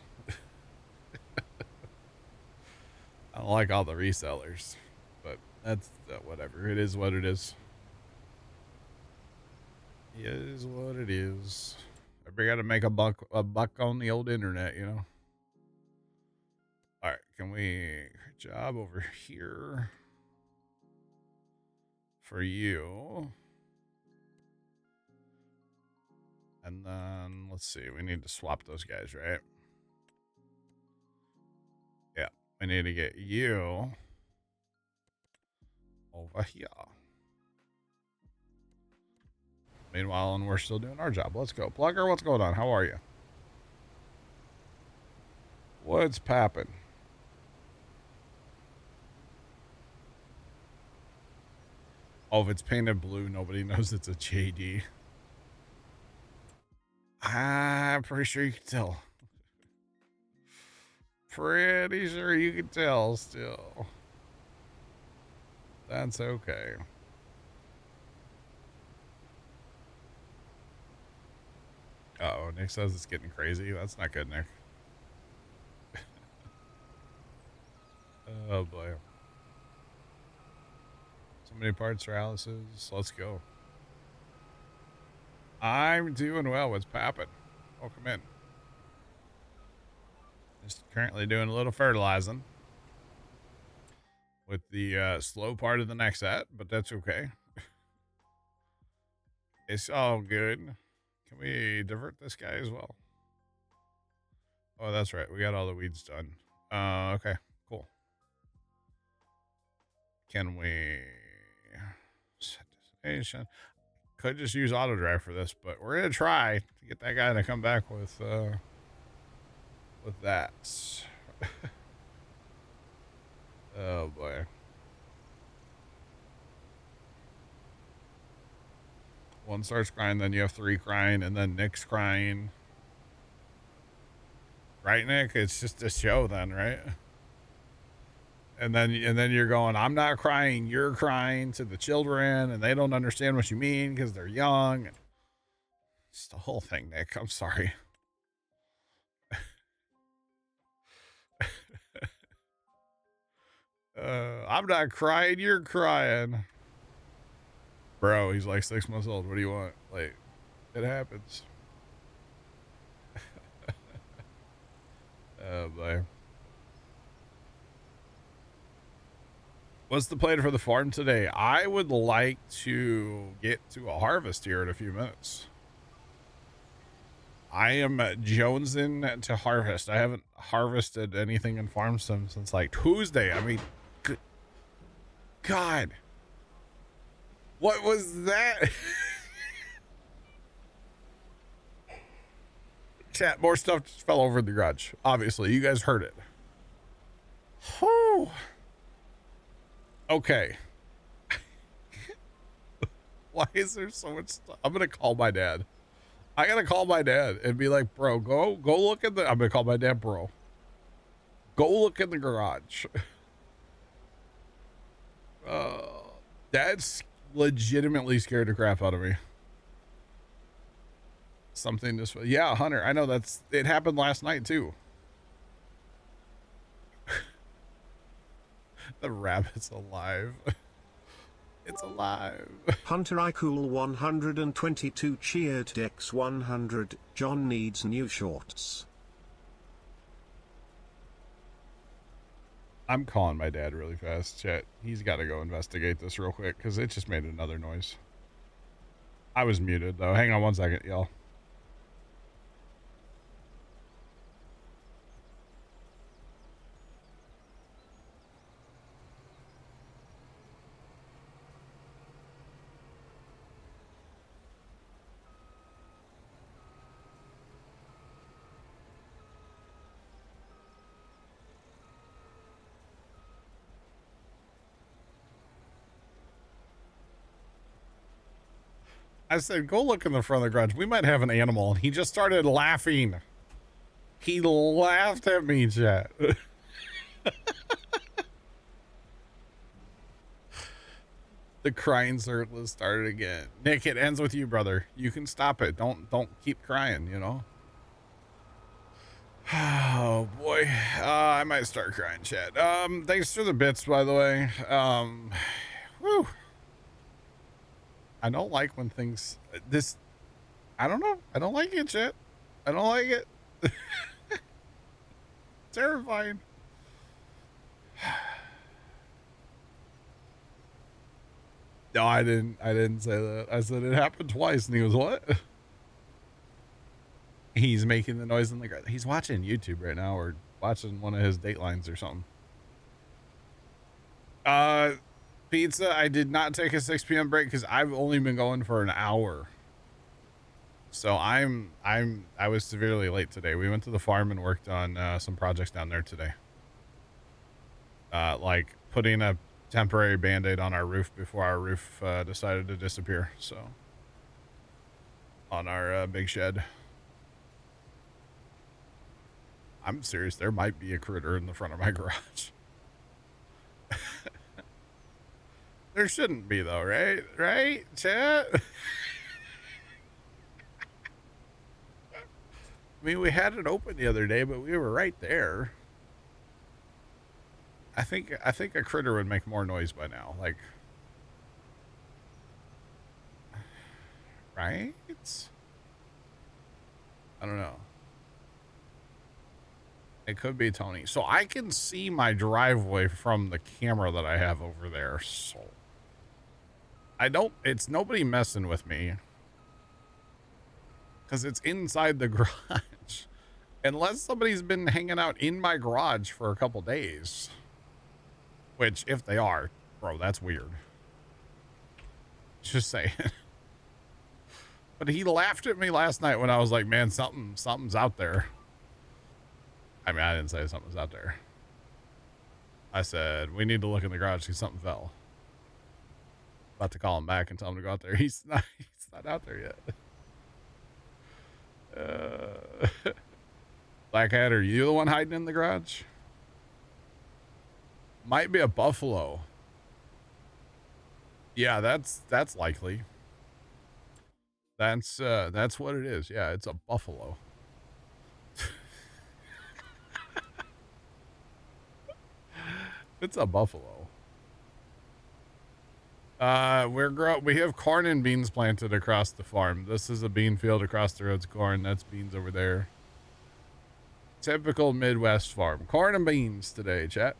I don't like all the resellers, but that's whatever. It is what it is. It is what it is. Everybody got to make a buck on the old internet, you know. All right, can we job over here for you? And then let's see, we need to swap those guys, right? Yeah, we need to get you over here. Meanwhile, and we're still doing our job. Let's go. Plugger, what's going on? How are you? What's poppin'? Oh, if it's painted blue, nobody knows it's a JD. I'm pretty sure you can tell. Pretty sure you can tell still. That's okay. Uh-oh, Nick says it's getting crazy. That's not good, Nick. Oh, boy. So many parts for Alice's. Let's go. I'm doing well. What's poppin'? Welcome in. Just currently doing a little fertilizing with the slow part of the next set, but that's okay. It's all good. Can we divert this guy as well? Oh, that's right. We got all the weeds done. Okay, cool. Can we set destination? Could just use auto drive for this, but we're gonna try to get that guy to come back with that. Oh boy. One starts crying, then you have three crying, and then Nick's crying. Right, Nick? It's just a show then, right? And then you're going, I'm not crying, you're crying to the children, and they don't understand what you mean because they're young. It's the whole thing, Nick. I'm sorry. I'm not crying, you're crying. Bro, he's like 6 months old. What do you want? Like, it happens. Oh, boy. What's the plan for the farm today? I would like to get to a harvest here in a few minutes. I am jonesing to harvest. I haven't harvested anything in farm sim since like Tuesday. I mean, good God. What was that? Chat, more stuff just fell over in the garage. Obviously, you guys heard it. Whew. Okay. Why is there so much stuff? I'm going to call my dad. I gotta call my dad and be like, bro, go look at the, I'm gonna call my dad, bro. Go look in the garage. Dad's legitimately scared the crap out of me. Something just, yeah, Hunter, I know it happened last night too. The rabbit's alive. It's alive. Hunter I cool 122 cheered Dex 100. John needs new shorts. I'm calling my dad really fast, chat. He's got to go investigate this real quick because it just made another noise. I was muted though. Hang on one second, y'all. I said, go look in the front of the garage. We might have an animal. And he just started laughing. He laughed at me, chat. The crying circle has started again. Nick, it ends with you, brother. You can stop it. Don't keep crying, you know? Oh, boy. I might start crying, chat. Thanks for the bits, by the way. Whew. I don't like when things I don't know. I don't like it, chat. I don't like it. Terrifying. No, I didn't say that. I said it happened twice, and he was what? He's making the noise in the garden. He's watching YouTube right now, or watching one of his Datelines or something. Pizza, I did not take a 6 p.m. break because I've only been going for an hour. So I was severely late today. We went to the farm and worked on some projects down there today. Like putting a temporary Band-Aid on our roof before our roof decided to disappear. So on our big shed. I'm serious. There might be a critter in the front of my garage. There shouldn't be though, right? Right, chat? I mean, we had it open the other day, but we were right there. I think a critter would make more noise by now. Like, right? I don't know. It could be Tony. So I can see my driveway from the camera that I have over there. So it's nobody messing with me. Because it's inside the garage. Unless somebody's been hanging out in my garage for a couple days. Which, if they are, bro, that's weird. Just saying. But he laughed at me last night when I was like, man, something's out there. I mean, I didn't say something's out there. I said, we need to look in the garage because something fell. About to call him back and tell him to go out there. He's not out there yet. Blackhead, are you the one hiding in the garage? Might be a buffalo. Yeah, that's likely. That's what it is. Yeah, it's a buffalo. It's a buffalo. We have corn and beans planted across the farm. This is a bean field. Across the road's corn. That's beans over there. Typical Midwest farm. Corn and beans today, chat.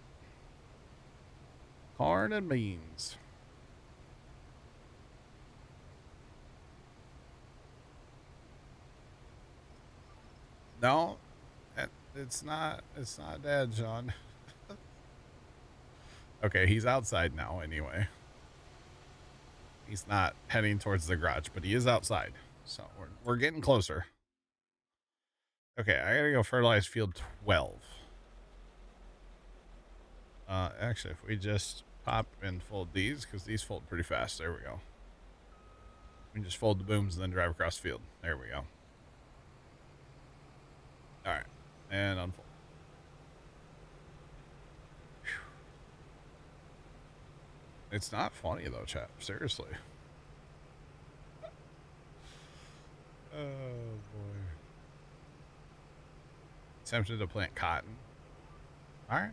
Corn and beans. No, it's not Dad, John. Okay, he's outside now anyway. He's not heading towards the garage, but he is outside. So we're getting closer. Okay, I gotta go fertilize field 12. Actually, if we just pop and fold these, because these fold pretty fast. There we go. We can just fold the booms and then drive across the field. There we go. All right. And unfold. It's not funny though, chap. Seriously. Oh boy. Tempted to plant cotton. All right.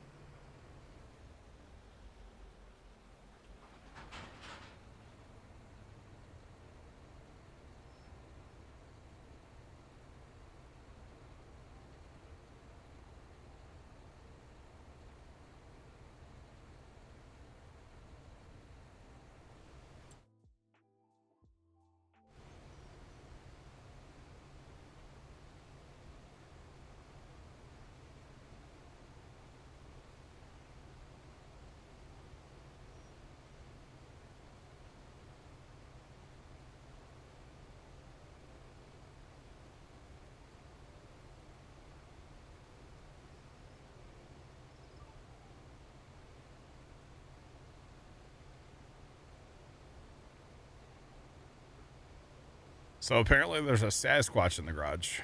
So apparently there's a Sasquatch in the garage.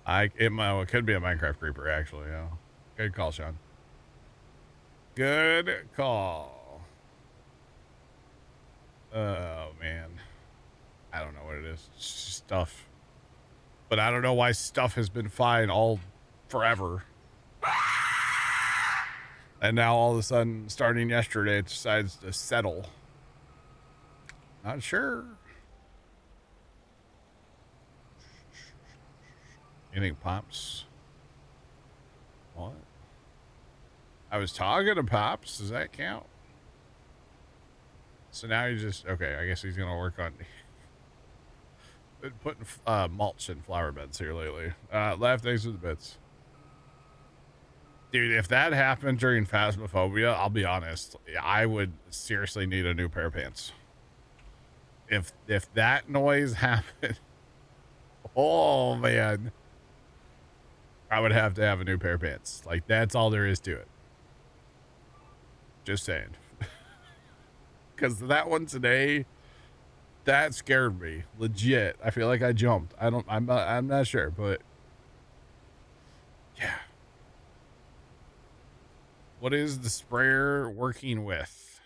It could be a Minecraft creeper actually. Yeah. Good call, Sean. Good call. Oh man, I don't know what it is. It's just stuff, but I don't know why stuff has been fine all forever, and now all of a sudden, starting yesterday, it decides to settle. Not sure. Anything pops? What? I was talking to Pops. Does that count? So now you just okay. I guess he's gonna work on been putting mulch in flower beds here lately. Left eggs with the bits. Dude, if that happened during Phasmophobia, I'll be honest, I would seriously need a new pair of pants. If that noise happened, oh man, I would have to have a new pair of pants. Like that's all there is to it. Just saying. Because that one today, that scared me legit. I feel like I jumped. I'm not sure, but yeah. What is the sprayer working with?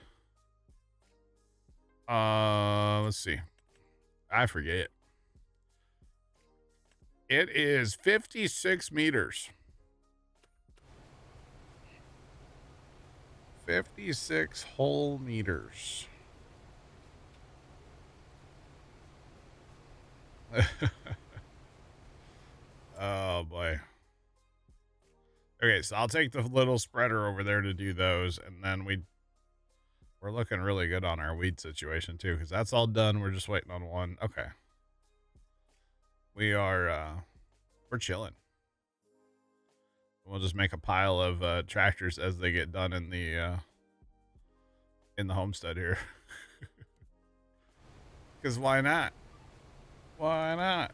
Let's see. I forget. It is 56 meters. 56 whole meters. Oh boy. Okay, so I'll take the little spreader over there to do those, and then we're looking really good on our weed situation too, because that's all done. We're just waiting on one. Okay. We're chilling. We'll just make a pile of tractors as they get done in the homestead here. Because why not? Why not?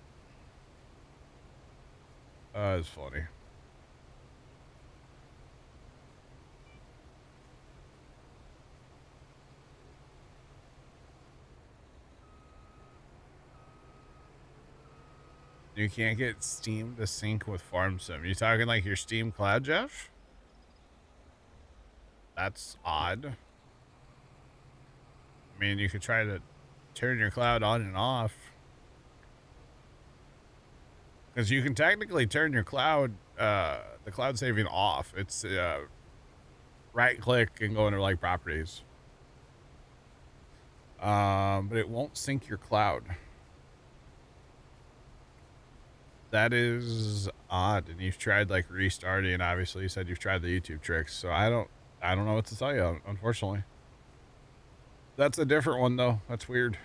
It's funny. You can't get Steam to sync with Farm Sim. You talking like your Steam Cloud, Jeff? That's odd. I mean, you could try to turn your cloud on and off. Because you can technically turn your cloud, the cloud saving off. It's right click and go into like properties. But it won't sync your cloud. That is odd. And you've tried like restarting. Obviously, you said you've tried the YouTube tricks. So I don't know what to tell you. Unfortunately, that's a different one though. That's weird.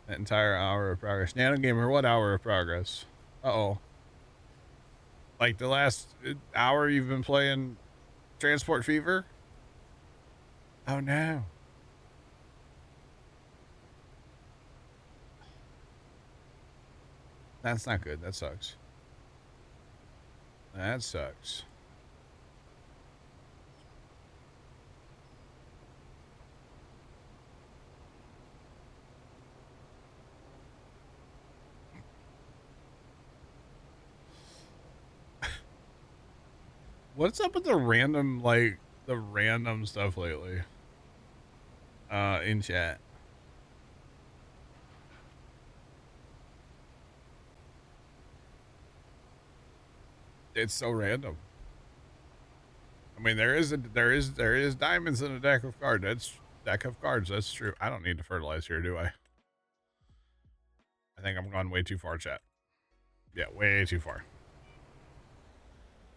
That entire hour of progress. Nano Gamer, what hour of progress? Uh-oh. Like the last hour you've been playing Transport Fever? Oh no. That's not good. That sucks. That sucks. What's up with the random, like, the random stuff lately? In chat. It's so random. I mean, there is diamonds in a deck of cards. That's true. I don't need to fertilize here, do I? I think I'm going way too far, chat. Yeah, way too far.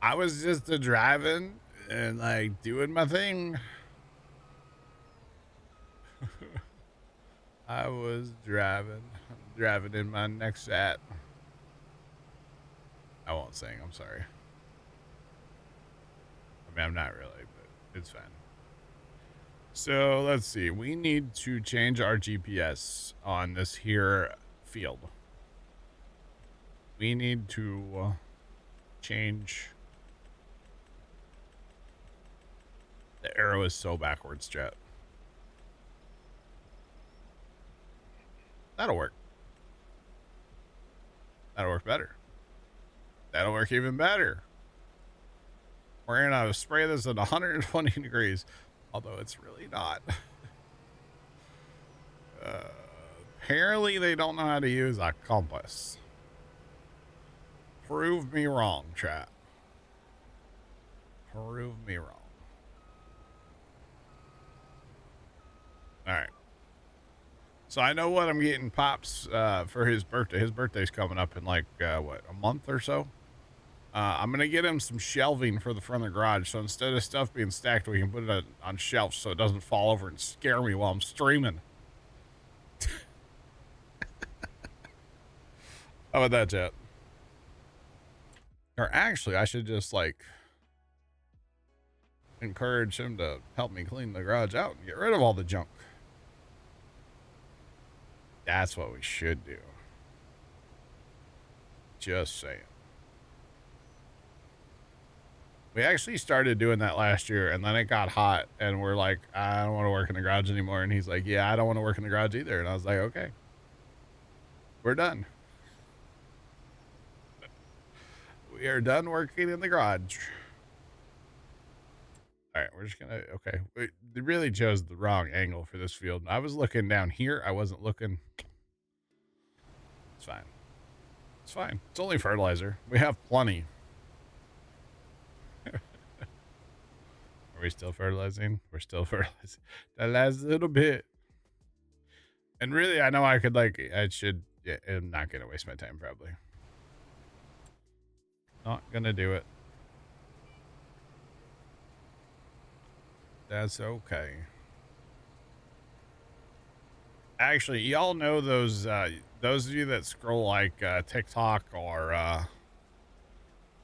I was just driving and like doing my thing. I was driving in my next chat. I won't sing. I'm sorry. I mean, I'm not really, but it's fine. So let's see. We need to change our GPS on this here field. We need to change. The arrow is so backwards, chat. That'll work. That'll work better. That'll work even better. We're gonna spray this at 120 degrees, although it's really not. Apparently they don't know how to use a compass. Prove me wrong, chat. Prove me wrong. All right. So I know what I'm getting Pops for his birthday. His birthday's coming up in like, what, a month or so? I'm going to get him some shelving for the front of the garage. So instead of stuff being stacked, we can put it on shelves so it doesn't fall over and scare me while I'm streaming. How about that, chat? Or actually, I should just like encourage him to help me clean the garage out and get rid of all the junk. That's what we should do. Just saying. We actually started doing that last year, and then it got hot, and we're like, I don't want to work in the garage anymore. And he's like, yeah, I don't want to work in the garage either. And I was like, okay, we're done. We are done working in the garage. All right, we're just gonna, okay. They really chose the wrong angle for this field. I was looking down here. I wasn't looking. It's fine. It's fine. It's only fertilizer. We have plenty. Are we still fertilizing? We're still fertilizing. That last little bit. And really, I know I could like, I should, yeah, I'm not going to waste my time probably. Not going to do it. That's okay. Actually, y'all know those of you that scroll like TikTok or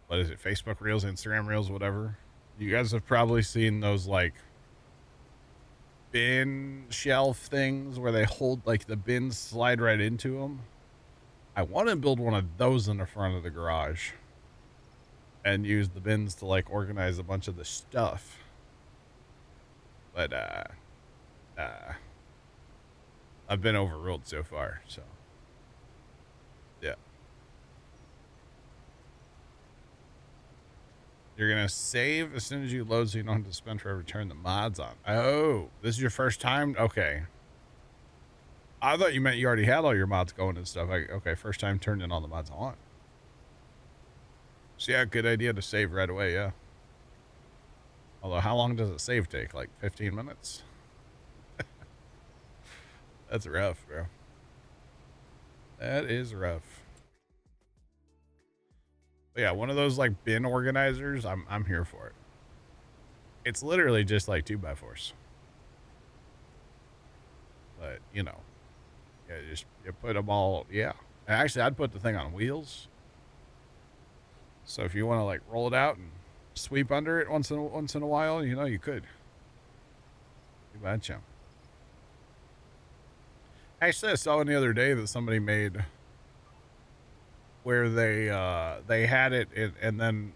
what is it, Facebook Reels, Instagram Reels, whatever. You guys have probably seen those like bin shelf things where they hold like the bins slide right into them. I want to build one of those in the front of the garage and use the bins to like organize a bunch of the stuff. But I've been overruled so far, so yeah. You're gonna save as soon as you load so you don't have to spend forever to turn the mods on. Oh, this is your first time? Okay. I thought you meant you already had all your mods going and stuff. Okay, first time turning all the mods on. So yeah, good idea to save right away, yeah. Although, how long does it save take? Like 15 minutes? That's rough, bro. That is rough. But yeah, one of those like bin organizers, I'm here for it. It's literally just like 2x4s. But, you know, yeah, you put them all, yeah. And actually, I'd put the thing on wheels. So if you want to like roll it out and sweep under it once in a while, you know, you could. You betcha. Actually, I saw one the other day that somebody made where they had it and then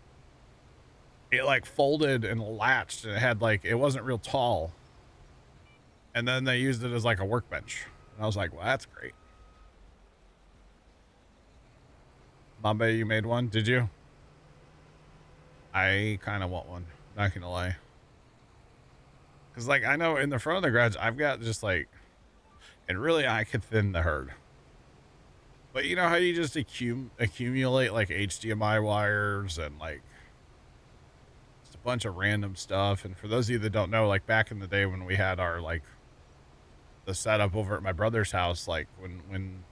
it like folded and latched and it had like, it wasn't real tall. And then they used it as like a workbench. And I was like, well, that's great. Bombay, you made one? Did you? I kind of want one, not gonna lie. Because, like, I know in the front of the garage, I've got just, like, and really I could thin the herd. But you know how you just accumulate, like, HDMI wires and, like, just a bunch of random stuff. And for those of you that don't know, like, back in the day when we had our, like, the setup over at my brother's house, like, when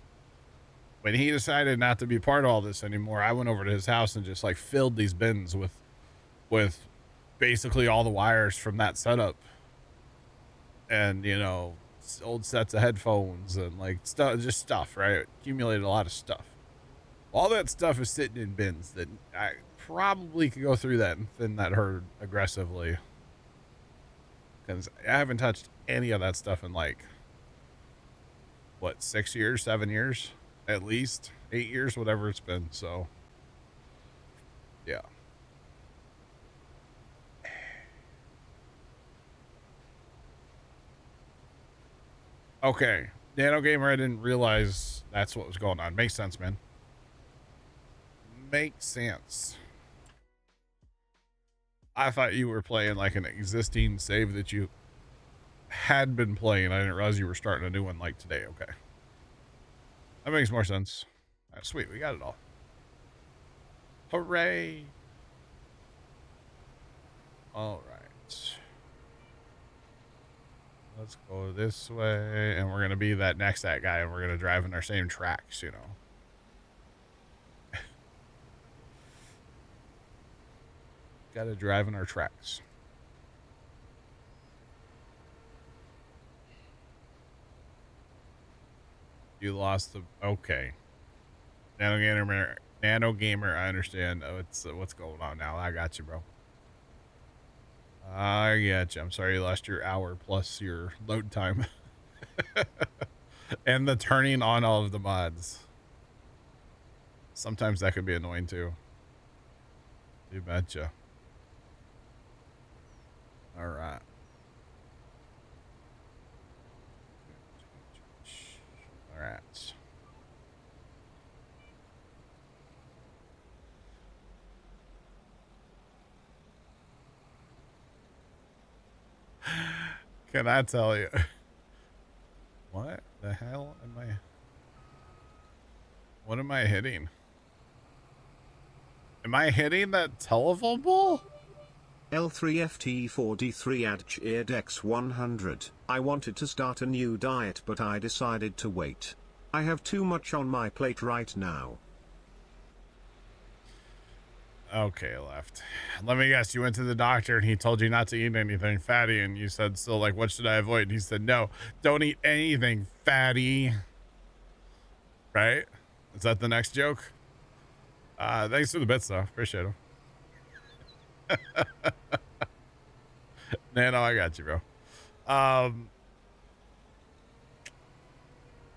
he decided not to be part of all this anymore, I went over to his house and just, like, filled these bins with basically all the wires from that setup. And, you know, old sets of headphones and, like, stuff, right? Accumulated a lot of stuff. All that stuff is sitting in bins that I probably could go through that and thin that herd aggressively. Because I haven't touched any of that stuff in, like, what, 6 years, 7 years? At least 8 years, whatever it's been. So, yeah. Okay. Nano Gamer, I didn't realize that's what was going on. Makes sense, man. Makes sense. I thought you were playing like an existing save that you had been playing. I didn't realize you were starting a new one like today. Okay. That makes more sense. All right, sweet. We got it all. Hooray. All right. Let's go this way, and we're going to be that guy, and we're going to drive in our same tracks, you know. Got to drive in our tracks. You lost the... Okay. Nano Gamer, I understand. Oh, it's what's going on now. I got you, bro. I got you. I'm sorry you lost your hour plus your load time. And the turning on all of the mods. Sometimes that can be annoying too. You betcha. All right. All right. Can I tell you? What the hell am I? What am I hitting? Am I hitting that telephone pole? L3FT4D3 add cheered X100. I wanted to start a new diet but I decided to wait. I have too much on my plate right now. Okay, left. Let me guess, you went to the doctor and he told you not to eat anything fatty, and you said, so, like, what should I avoid? And he said, no, don't eat anything fatty. Right? Is that the next joke? Thanks for the bits, though. Appreciate them. Nano, I got you, bro.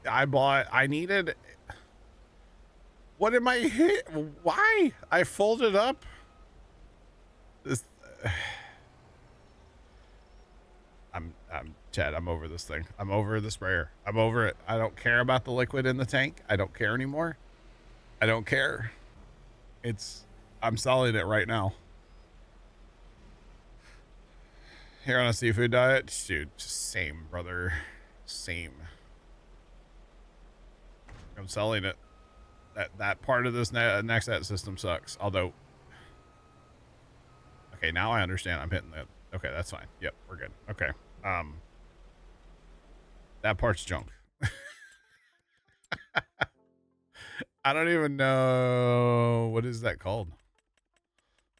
I needed... What am I hit? Why? I folded up. This. Chad, I'm over this thing. I'm over the sprayer. I'm over it. I don't care about the liquid in the tank. I don't care anymore. I don't care. I'm selling it right now. Here on a seafood diet, dude, same, brother. Same. I'm selling it. That part of this Nexat system sucks. Although, okay, now I understand. I'm hitting that. Okay, that's fine. Yep, we're good. Okay. That part's junk. I don't even know, what is that called?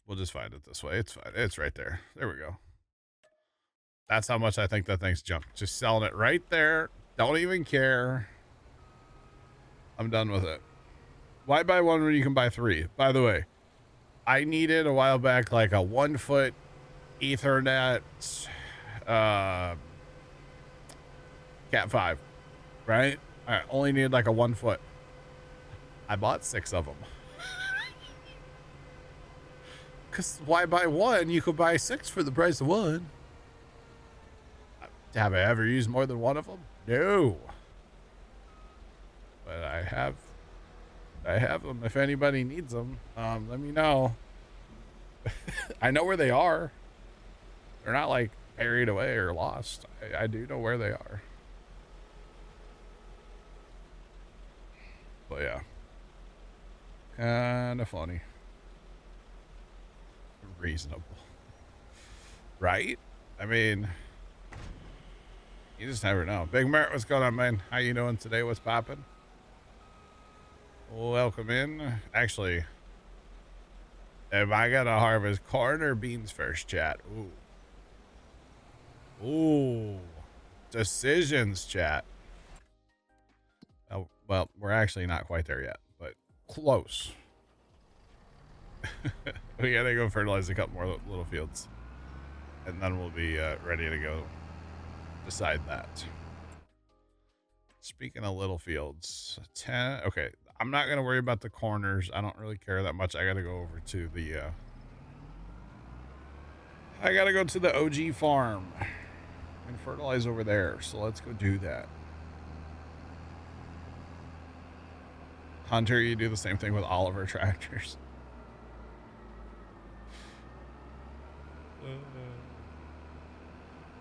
We'll just find it this way. It's fine. It's right there. There we go. That's how much I think that thing's junk. Just selling it right there. Don't even care. I'm done with it. Why buy one when you can buy three? By the way, I needed a while back like a 1 foot Ethernet Cat 5, right? I only needed like a 1 foot. I bought 6 of them. Because why buy one? You could buy 6 for the price of one. Have I ever used more than one of them? No. But I have them if anybody needs them. Let me know. I know where they are. They're not like buried away or lost. I do know where they are. But yeah. Kind of funny. Reasonable. Right? I mean, you just never know. Big Mert, what's going on, man? How you doing today? What's popping? Welcome in. Actually, am I gonna harvest corn or beans first, chat? Ooh. Ooh. Decisions, chat. Oh, well, we're actually not quite there yet, but close. We gotta go fertilize a couple more little fields, and then we'll be ready to go decide that. Speaking of little fields, 10. Okay, I'm not gonna worry about the corners. I don't really care that much. I gotta go over to the I gotta go to the OG farm and fertilize over there. So let's go do that. Hunter, you do the same thing with all of our tractors.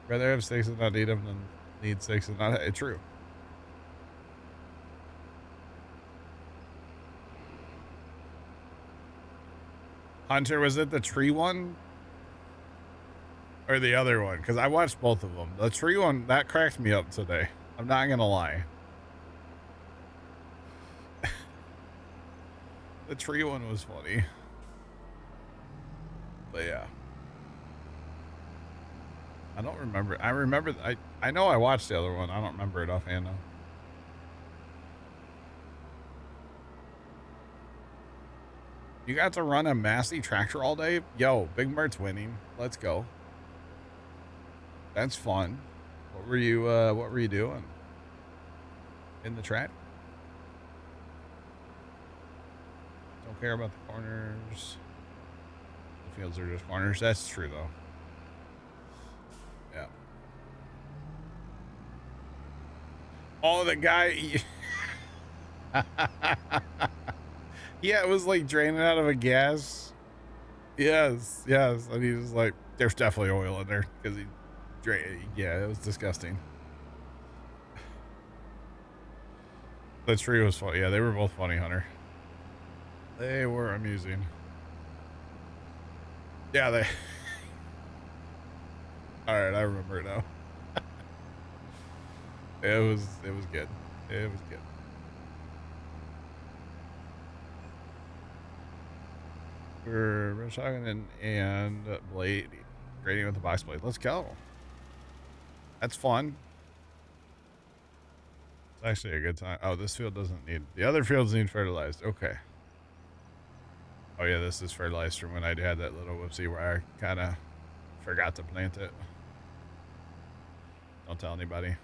Rather have stakes and not need them than need stakes and not have. True. Hunter, was it the tree one or the other one? Because I watched both of them. The tree one, that cracked me up today. I'm not gonna lie. The tree one was funny. But yeah. I don't remember. I remember. I know I watched the other one. I don't remember it offhand though. You got to run a Massey tractor all day? Yo, Big Mert's winning. Let's go. That's fun. What were you doing? In the track? Don't care about the corners. The fields are just corners. That's true though. Yeah. Oh, the guy. Yeah, it was like draining out of a gas. Yes, yes. And he was like, there's definitely oil in there because he drained. Yeah, it was disgusting. The tree was funny. Yeah, they were both funny, Hunter. They were amusing. Yeah, they. All right, I remember it now. It was good. It was good. We're talking and blade grading with the box blade. Let's go. That's fun. It's actually a good time. Oh, this field doesn't need. The other fields need fertilized. Okay. Oh yeah, this is fertilized from when I had that little whoopsie where I kind of forgot to plant it. Don't tell anybody.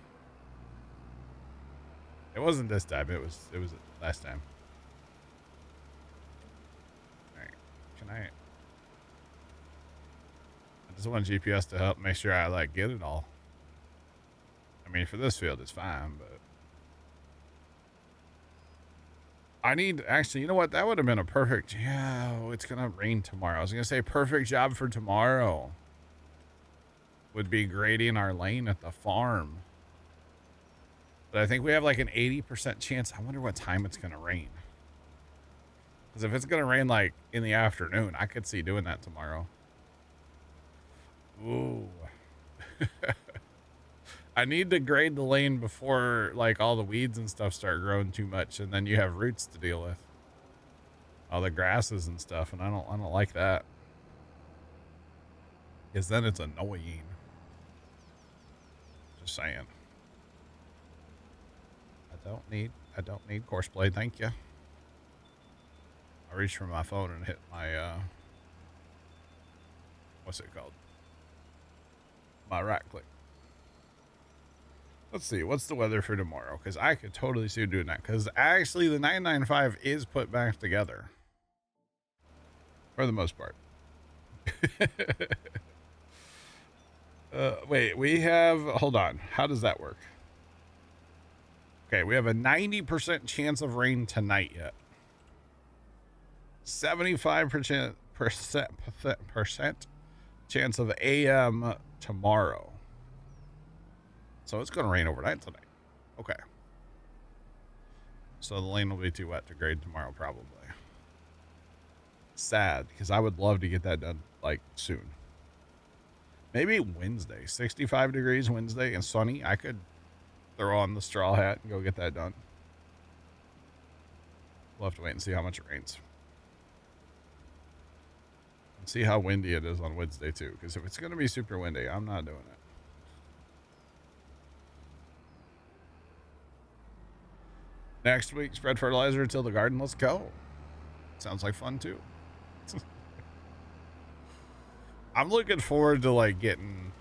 It wasn't this time. It was last time. All right. Can I just want GPS to help make sure I like get it all. I mean, for this field, it's fine, but I need actually. You know what? That would have been a perfect. Yeah, oh, it's gonna rain tomorrow. I was gonna say perfect job for tomorrow would be grading our lane at the farm. But I think we have like an 80% chance. I wonder what time it's going to rain. Because if it's going to rain like in the afternoon, I could see doing that tomorrow. Ooh. I need to grade the lane before like all the weeds and stuff start growing too much. And then you have roots to deal with. All the grasses and stuff. And I don't like that. Because then it's annoying. Just saying. I don't need course blade, thank you. I reached for my phone and hit my what's it called? My right click. Let's see, what's the weather for tomorrow? Because I could totally see doing that. Because actually the 995 is put back together. For the most part. Wait, we have, hold on. How does that work? Okay, we have a 90% chance of rain tonight yet. 75% percent chance of AM tomorrow. So it's going to rain overnight tonight. Okay. So the lane will be too wet to grade tomorrow, probably. Sad, because I would love to get that done, like, soon. Maybe Wednesday. 65 degrees Wednesday and sunny. I could throw on the straw hat and go get that done. We'll have to wait and see how much it rains. And see how windy it is on Wednesday, too. Because if it's going to be super windy, I'm not doing it. Next week, spread fertilizer until the garden. Let's go. Sounds like fun, too. I'm looking forward to, like, getting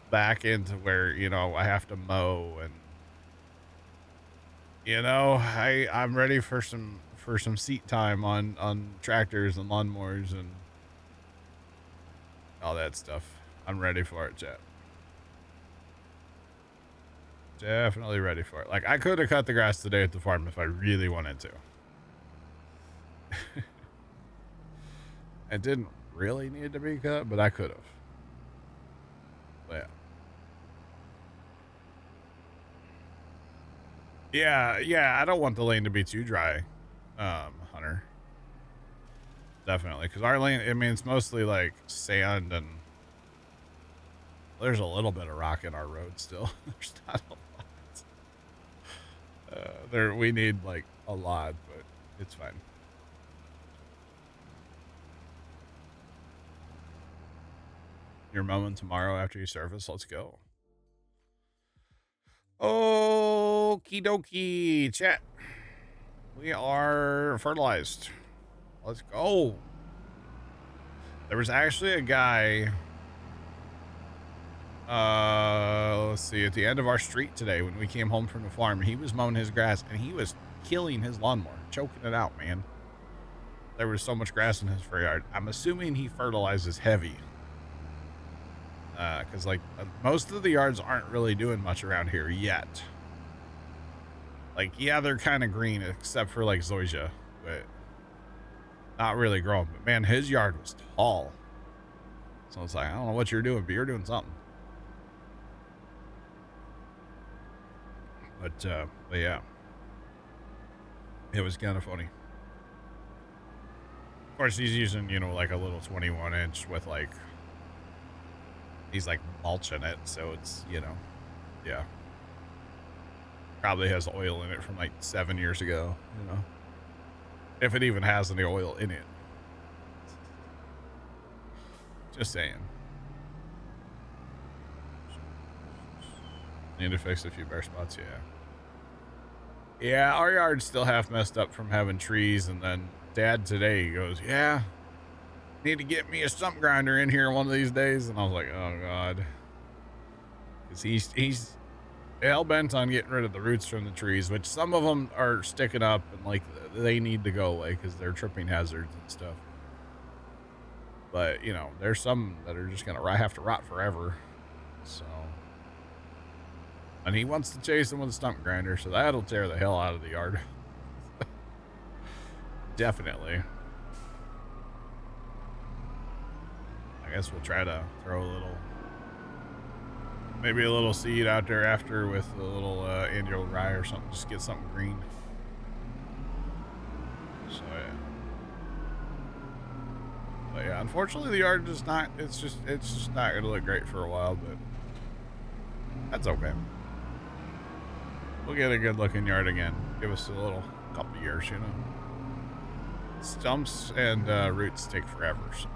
back into where, you know, I have to mow and, you know, I'm ready for some seat time on tractors and lawnmowers and all that stuff. I'm ready for it, chat. Definitely ready for it. Like, I could have cut the grass today at the farm if I really wanted to. It didn't really need to be cut, but I could have. Yeah, I don't want the lane to be too dry, Hunter. Definitely, because our lane, I mean, it's mostly like sand and there's a little bit of rock in our road still. There's not a lot. We need like a lot, but it's fine. You're mowing tomorrow after you service. Let's go. Okie dokie, chat. We are fertilized. Let's go. There was actually a guy, let's see, at the end of our street today when we came home from the farm. He was mowing his grass and he was killing his lawnmower, choking it out, man. There was so much grass in his front yard. I'm assuming he fertilizes heavy. Because like most of the yards aren't really doing much around here yet. Like, yeah, they're kind of green except for like zoysia, but not really growing. But man, his yard was tall. So it's like, I don't know what you're doing, but you're doing something. But yeah, it was kind of funny. Of course, he's using, you know, like a little 21 inch with like, he's like mulching it, so it's, you know, yeah. Probably has oil in it from like 7 years ago, you know. If it even has any oil in it. Just saying. Need to fix a few bare spots, yeah. Yeah, our yard's still half messed up from having trees, and then Dad today goes, yeah, need to get me a stump grinder in here one of these days. And I was like, oh God. Because he's hell-bent on getting rid of the roots from the trees, which some of them are sticking up and like they need to go away because they're tripping hazards and stuff. But, you know, there's some that are just going to have to rot forever. So, and he wants to chase them with a stump grinder, so that'll tear the hell out of the yard. Definitely. I guess we'll try to throw a little, maybe a little seed out there after with a little annual rye or something. Just get something green. So yeah. But yeah, unfortunately the yard is not, it's just not going to look great for a while, but that's okay. We'll get a good looking yard again. Give us a little couple years, you know. Stumps and roots take forever. So.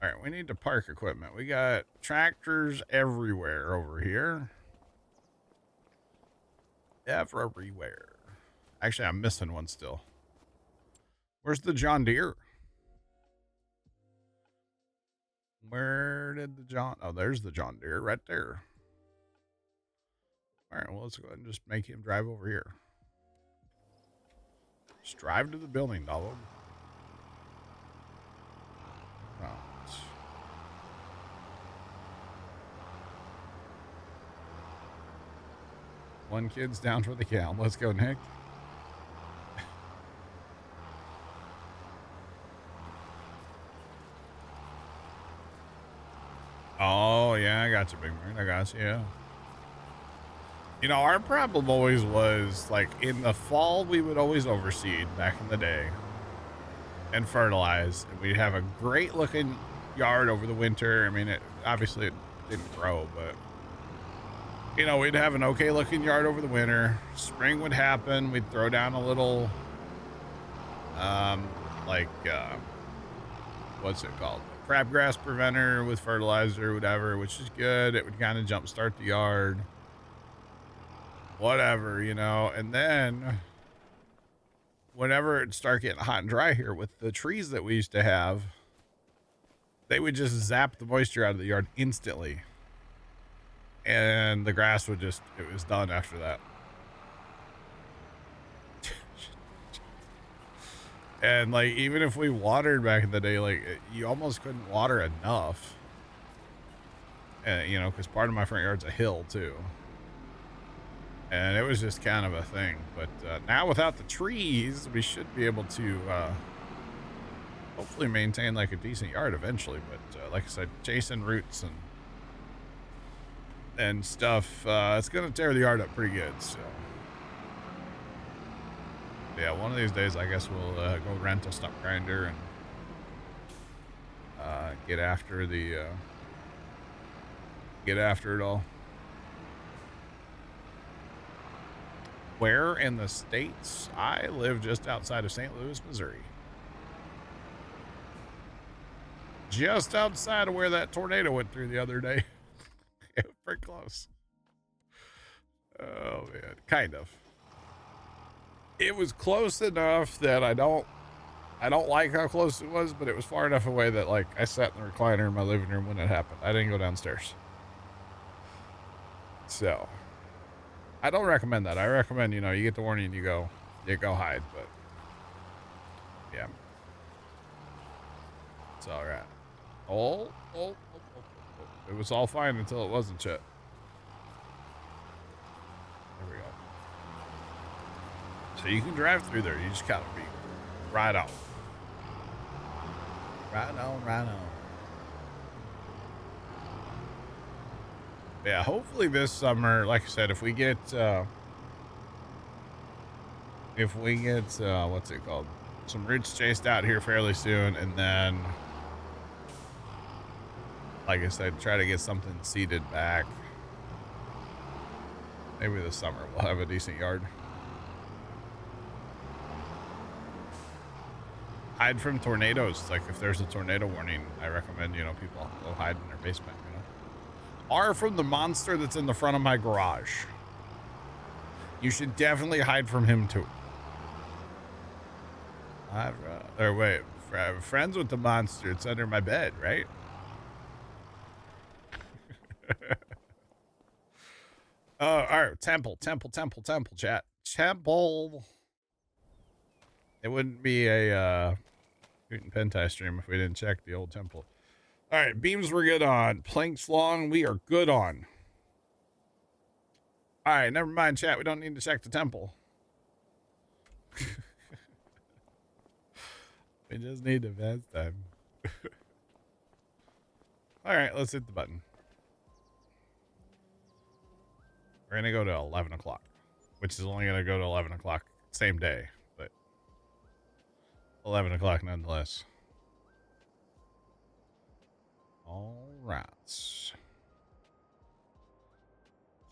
All right, we need to park equipment. We got tractors everywhere over here. Everywhere. Actually, I'm missing one still. Where's the John Deere? Where did the John... Oh, there's the John Deere right there. All right, well, let's go ahead and just make him drive over here. Just drive to the building, dog. Right. One kid's down for the count. Let's go, Nick. yeah, I got you, Big Man. I got you. Yeah. You know, our problem always was like in the fall, we would always overseed back in the day and fertilize. And we'd have a great looking yard over the winter. I mean, obviously it didn't grow, but you know, we'd have an okay looking yard over the winter. Spring would happen. We'd throw down a little, like, what's it called? Crabgrass preventer with fertilizer, whatever, which is good. It would kind of jumpstart the yard. Whatever, you know, and then whenever it'd start getting hot and dry here with the trees that we used to have, they would just zap the moisture out of the yard instantly. And the grass would just, it was done after that. And like, even if we watered back in the day, like you almost couldn't water enough. And, you know, because part of my front yard's a hill too. And it was just kind of a thing. But now without the trees, we should be able to hopefully maintain like a decent yard eventually. But like I said, chasing roots and stuff, it's going to tear the yard up pretty good. So yeah, one of these days, I guess we'll go rent a stump grinder and get after it all. Where in the States? I live just outside of St. Louis, Missouri. Just outside of where that tornado went through the other day. It was pretty close. Oh, man. Kind of. It was close enough that I don't like how close it was, but it was far enough away that, like, I sat in the recliner in my living room when it happened. I didn't go downstairs. So I don't recommend that. I recommend, you know, you get the warning, you go hide, but yeah, it's all right. Oh, it was all fine until it wasn't shit. There we go. So you can drive through there. You just gotta be right on. Right on. Yeah, hopefully this summer, like I said, if we get what's it called? Some roots chased out here fairly soon, and then, like I said, try to get something seeded back. Maybe this summer we'll have a decent yard. Hide from tornadoes. Like if there's a tornado warning, I recommend, you know, people go hide in their basement, you know. Or from the monster that's in the front of my garage. You should definitely hide from him too. Friends with the monster. It's under my bed, right? All right. Temple, chat. Temple. It wouldn't be a Hutan Pantai stream if we didn't check the old temple. All right, beams we're good on. Planks long, we are good on. All right, never mind, chat. We don't need to check the temple. We just need to pass time. All right, let's hit the button. We're going to go to 11 o'clock, which is only going to go to 11 o'clock same day, but 11 o'clock nonetheless. All right.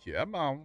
Come on.